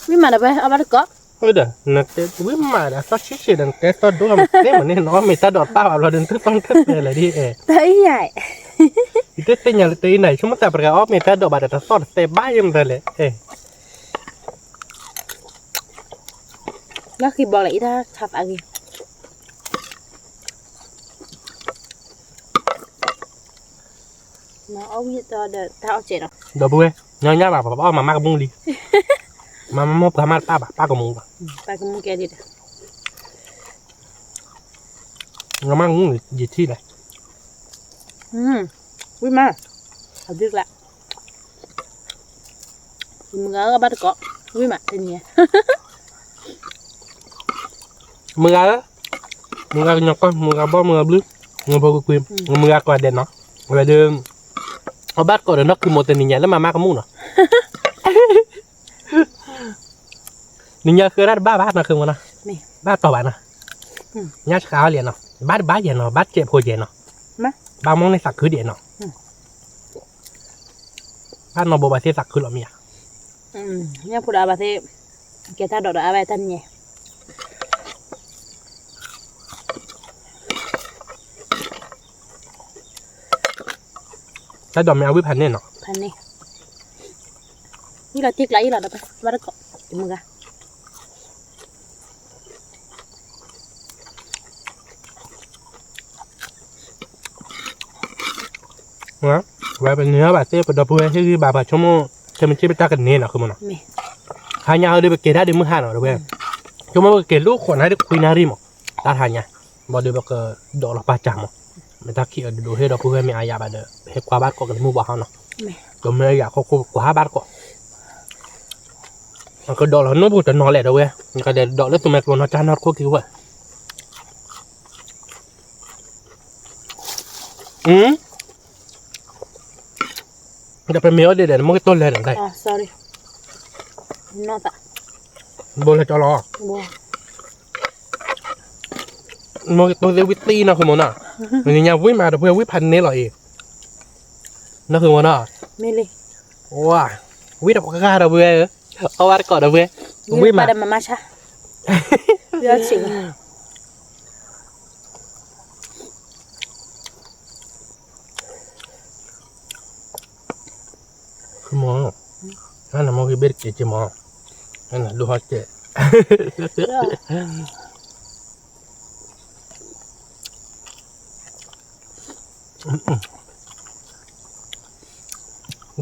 biết mà đâu bé ở đâu có ôi đời nó cái quý mà đã sót chết rồi đừng cái sót đúng không thế mà nên nó mình ta đọt tao vào đừng cứ con thất về lại đi thấy vậy thì thế nhà tí này chúng ta phải ốp mình ta đọt bà đã sót tê bãi em rồi lại nó khi bỏ lại ra thật à kì nó ông như tao để tao chết rồi đồ bue nhớ nhá bà bảo mà má cái đi mà mua cả má ba ba cái mông ba cái mông kia đi nó mang mông gì thi này biết mà học được lại mình ở bắt có biết mà thế nhỉ mưa nhọc con mưa bom mưa blue mưa bầu quỳ mưa qua đèn nó về đường ở bát có được nó cứ một tên nhàแล้วmà má cái mông nó nhàคือได้บ้านะคือมันนะบ้าต่อบ้านนะญาติเขาเรียนเนาะบ้าเย็นเนาะบ้าเจ็บหัวเย็นเนาะบ้ามองในสักคือเดียนเนาะบ้านนอบาเสียสักคือหรอมีอ่ะเนี่ยพูดอะไรที่แกถ้าดอกอะไรท่านเนี่ย ถ้าดอกไม่เอาวิพันธ์เนี่ยเนาะ พันนี่นี่เราติ๊กไรเราได้ปะว่าได้เกาะมึงอะ นะไว้เป็นเนื้อบาเสียเป็นดอกบัวที่บาชั่วโมงจะมันชิบตากันเนี่ยเนาะคือมันเนาะหายาวเดี๋ยวไปเกลี่ยได้เดี๋ยวมือหันเนาะเดี๋ยวชั่วโมงเกลี่ยลูกคนให้ได้คุยนารีมั้งตาทานเนี่ยบอกเดี๋ยวบอกดอกละป้าจ่ามั้งไม่ตาขี้ดูให้ดอกบัวมีอายาบาเด้อให้กว่าบ้านก็กันมือบ่าวเนาะก็ไม่อยากเขากว่าบ้านก็มันก็ดอกแล้วนู้นพูดจะนอนแหละเดี๋ยวมันก็เดี๋ยวดอกแล้วตัวแม่กลัวนอนจานนอนโคตรคิวอ่ะจะเป็นเมียเดี๋ยวมันก็ต้นเลยหนังได้ อ๋อ sorry นอตะ โบเลยจอรอ บัว มันก็ต้นเรียกวิตตี้นะคือมันอ่ะมันยังวิ่งมาแต่เพื่อวิพันธ์นี่หรอเองนั่นคือมันอ่ะ ไม่เลย ว้าวิ่งแต่ก็กล้าเดี๋ยวเว้ยเอาไว้ก่อนเดี๋ยวเว้ยวิ่งมา pada mama sah biar sih คือมองนั่นน่ะมองคือเบ็ดเกจิมองนั่นน่ะดูฮอตเจ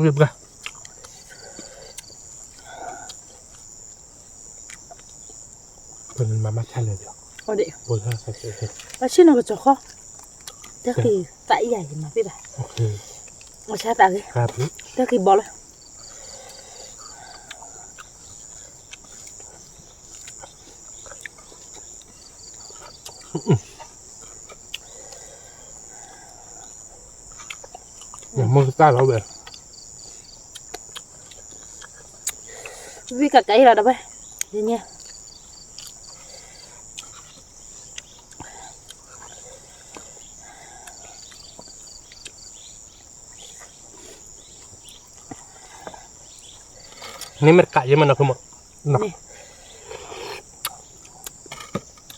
รีบกันเป็นมาใช่เลยเดี๋ยว oh deh บนท่าใส่เสร็จ masih nak cokok dah ki tak iya je mah pi bah โอเค macam tak ke ครับ dah ki bol อ อย่างมึงกล้าเราแบบ vì cả cái là đâu vậy đi nha นี่มันไก่ยังมันเอาขึ้นหมดเนาะ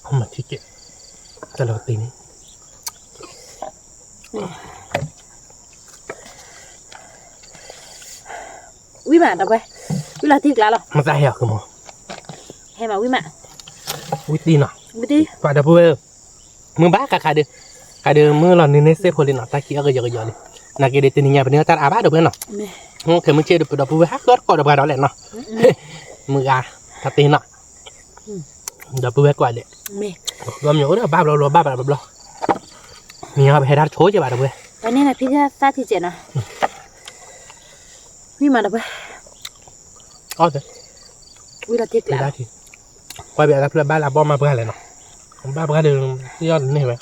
เอามาที่เก็บแต่เราตีนี้ quý mà đâu vậy quý là thịt lá rồi มันจะแหกขึ้นหมด hay mà quý mà วิตีเนาะ quý đi ฝ่ายดับเบิลมือบ้ากะใครเดือมือหล่อนนี่ในเซฟโพลินเนาะตาขี้ก็เยอะๆนี่นักเกเรตีนี่ยเป็นเนื้อตาอาบ้าดับเบิลเนาะ mẹ มึงเคยมึงเชื่อดับเบิลฮักรถก็ดับเบิลเราแหละเนาะมือกาถ้าตีเนาะดับเบิลกว่าเด็ก mẹ รวมอยู่เด้อบ้าเราบ้าแบบเรามีครับให้ดัดโชว์จะบ้าดับเบิล cái này là pizza ta thịt trẻ nào quý mà đâu vậy อ๋อเด้อ quý là thịt ได้ lá ทีไปแบบรับเพื่อนบ้านเราบ้ามาเพื่ออะไรเนาะบ้าเพื่อเดินยอดนี่ไหม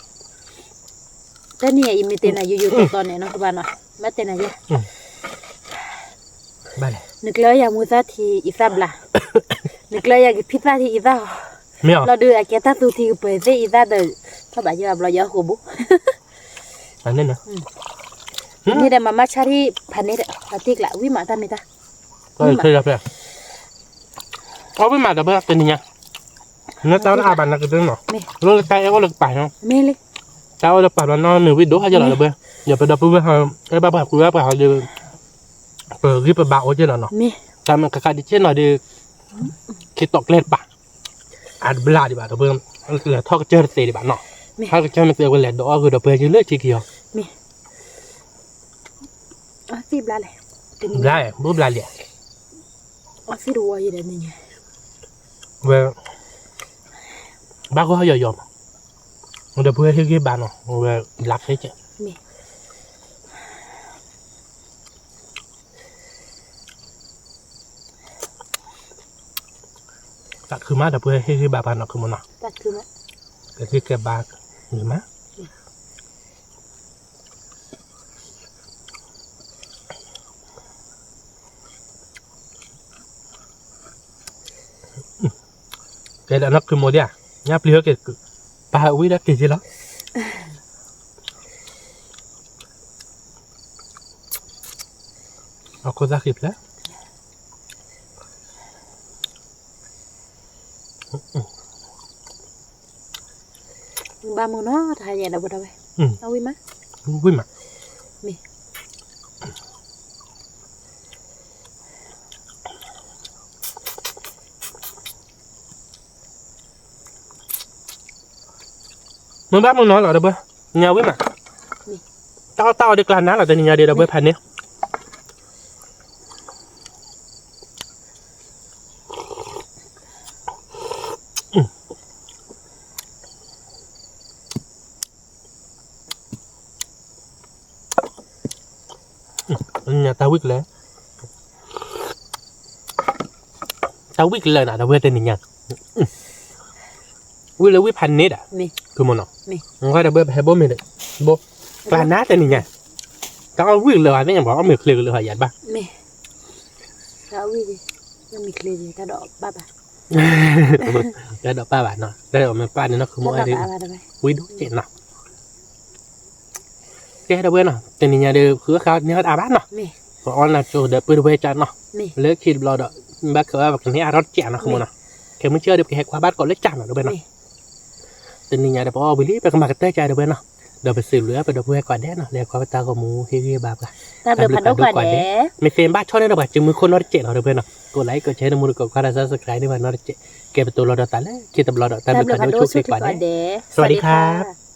cái này im tên này yêu to này nó các bạn ạ mất tên này chứ บ้าเลย นึกเลยอยากมูซาทีอีซับล่ะ นึกเลยอยากพิซซ่าทีอีซ่า ไม่เอา เราดูอาเกต้าตูทีเปิดซีอีซ่าเดินถ้าแบบจะแบบเราเยอะหัวบุ อันนี้นะ นี่เดี๋ยวมาม่าชาที่พันนี้เดี๋ยวปาติกละวิมาตามิตา ก็เคยรับเลยเอาไปมาดับเบิลเป็นยังไงนั่นตอนอาบันนักเรื่องเนาะรถไฟก็เลิกไปเนาะ ไม่เลย เจ้าจะปัดวันนอนหนึ่งวิดีโอให้เจอดับเบิลอย่าไปดับเบิลเขาไอ้บ้าแบบกูว่าเขาเดือเปิดรีบไปบ่าวเจอเนาะ ไม่ แต่มันกระคายดิเช่นหน่อยดีคิดตกเล็ดปะอาจเวลาดีบ่าดับเบิลเหลือท่อก็เจอเตะดีบ่าเนาะถ้าเจอมันเตะกันแหละดอกคือดับเบิลยืนเลือดทีเดียว ไม่อ๋อซีบลาเลย ได้บุบลาเลีย อ๋อซีรัวอยู่เดี๋ยวนี้ไง เวลบ้าก็เขายอมดับเบิลที่กี่บ้านเนาะเวลรักให้เจ้า ไม่ ตัดคือมาดับเบิลที่กี่บ้านเนาะคือมันเนาะ ตัดคือมั้ย ก็คือแกบ้าหรือมั้ยแกแล้วนักคือโมเดียยับเลี้ยวแกปาวิได้กี่ทีแล้วเอาคนสักคลิปแล้ว ba mươi nó thay nhà đâu đâu vậy đâu má วิ่งมา มี มึงบ้ามึงน้อยเหรอเด้อเบ้อเงาวิ่งมาเต้าเด็กกลางน้ำเหรอแต่เนี่ยเดี๋ยวเบ้อพันนี้เนี่ยตาวิกเลยตาวิกเลยนะแต่เว้ยแต่เนี่ยวิเลยวิพันนี้อ่ะ มี คือมันเนาะ มี มันก็จะเบ้อให้บ่มีเลยบ่กลางน้ำแต่เนี่ยต้องเอาวิกเลยนี่อย่างบอกว่ามีเคลียร์เลยหยัดบ้า มีเราวิ่งยังมีเคลียร์กระดอกบ้าบ้า ได้ดอกป้าบาทเนาะได้ดอกมันป้าเนี่ยเนาะคือ ก มั ระ ว ดอก ไอ้ อะไรไป วิดูเจ๋งเนาะแกได้เว้ยเนาะแต่เนี่ยเดี๋ยวคือเขาเนี่ยอาบ้านเนาะ มี เพราะออนน่ะโจเดี๋ยวปืนเวจันเนาะ มี เลิกคิดรอดอกบักเขาแบบนี้รถเจ๋งเนาะคือมันเนาะแค่ไม่เชื่อเดี๋ยวแค่คว้าบ้านก่อนเล็กจังเนาะเดี๋ยวไปเนาะแต่เนี่ยเดี๋ยวพอวิลลี่ไปกำลังกระเตยใจเดี๋ยวไปเนาะเดี๋ยวไปสืบเรือไปเดี๋ยวไปก่อนแน่เนาะเดี๋ยวความตาของมูเฮียบาปกัน ตาเดือดพันดอกก่อนเด้ ไม่เฟรมบ้านชอบได้หรอกจึงมือคนนอตเจ๋งเนาะเดี๋ยวไปเนาะกดไลค์กดแชร์ในมือกดคาราซับสไครต์ในวันนอตเจ๋งเก็บตัวรอดตาเลยคิดตัวรอดตา ตา เป็น เดือด การ พัน ดู ดอก ชุบ สุด ก่อน ก่อน เด้ เด้ สวัสดีครับ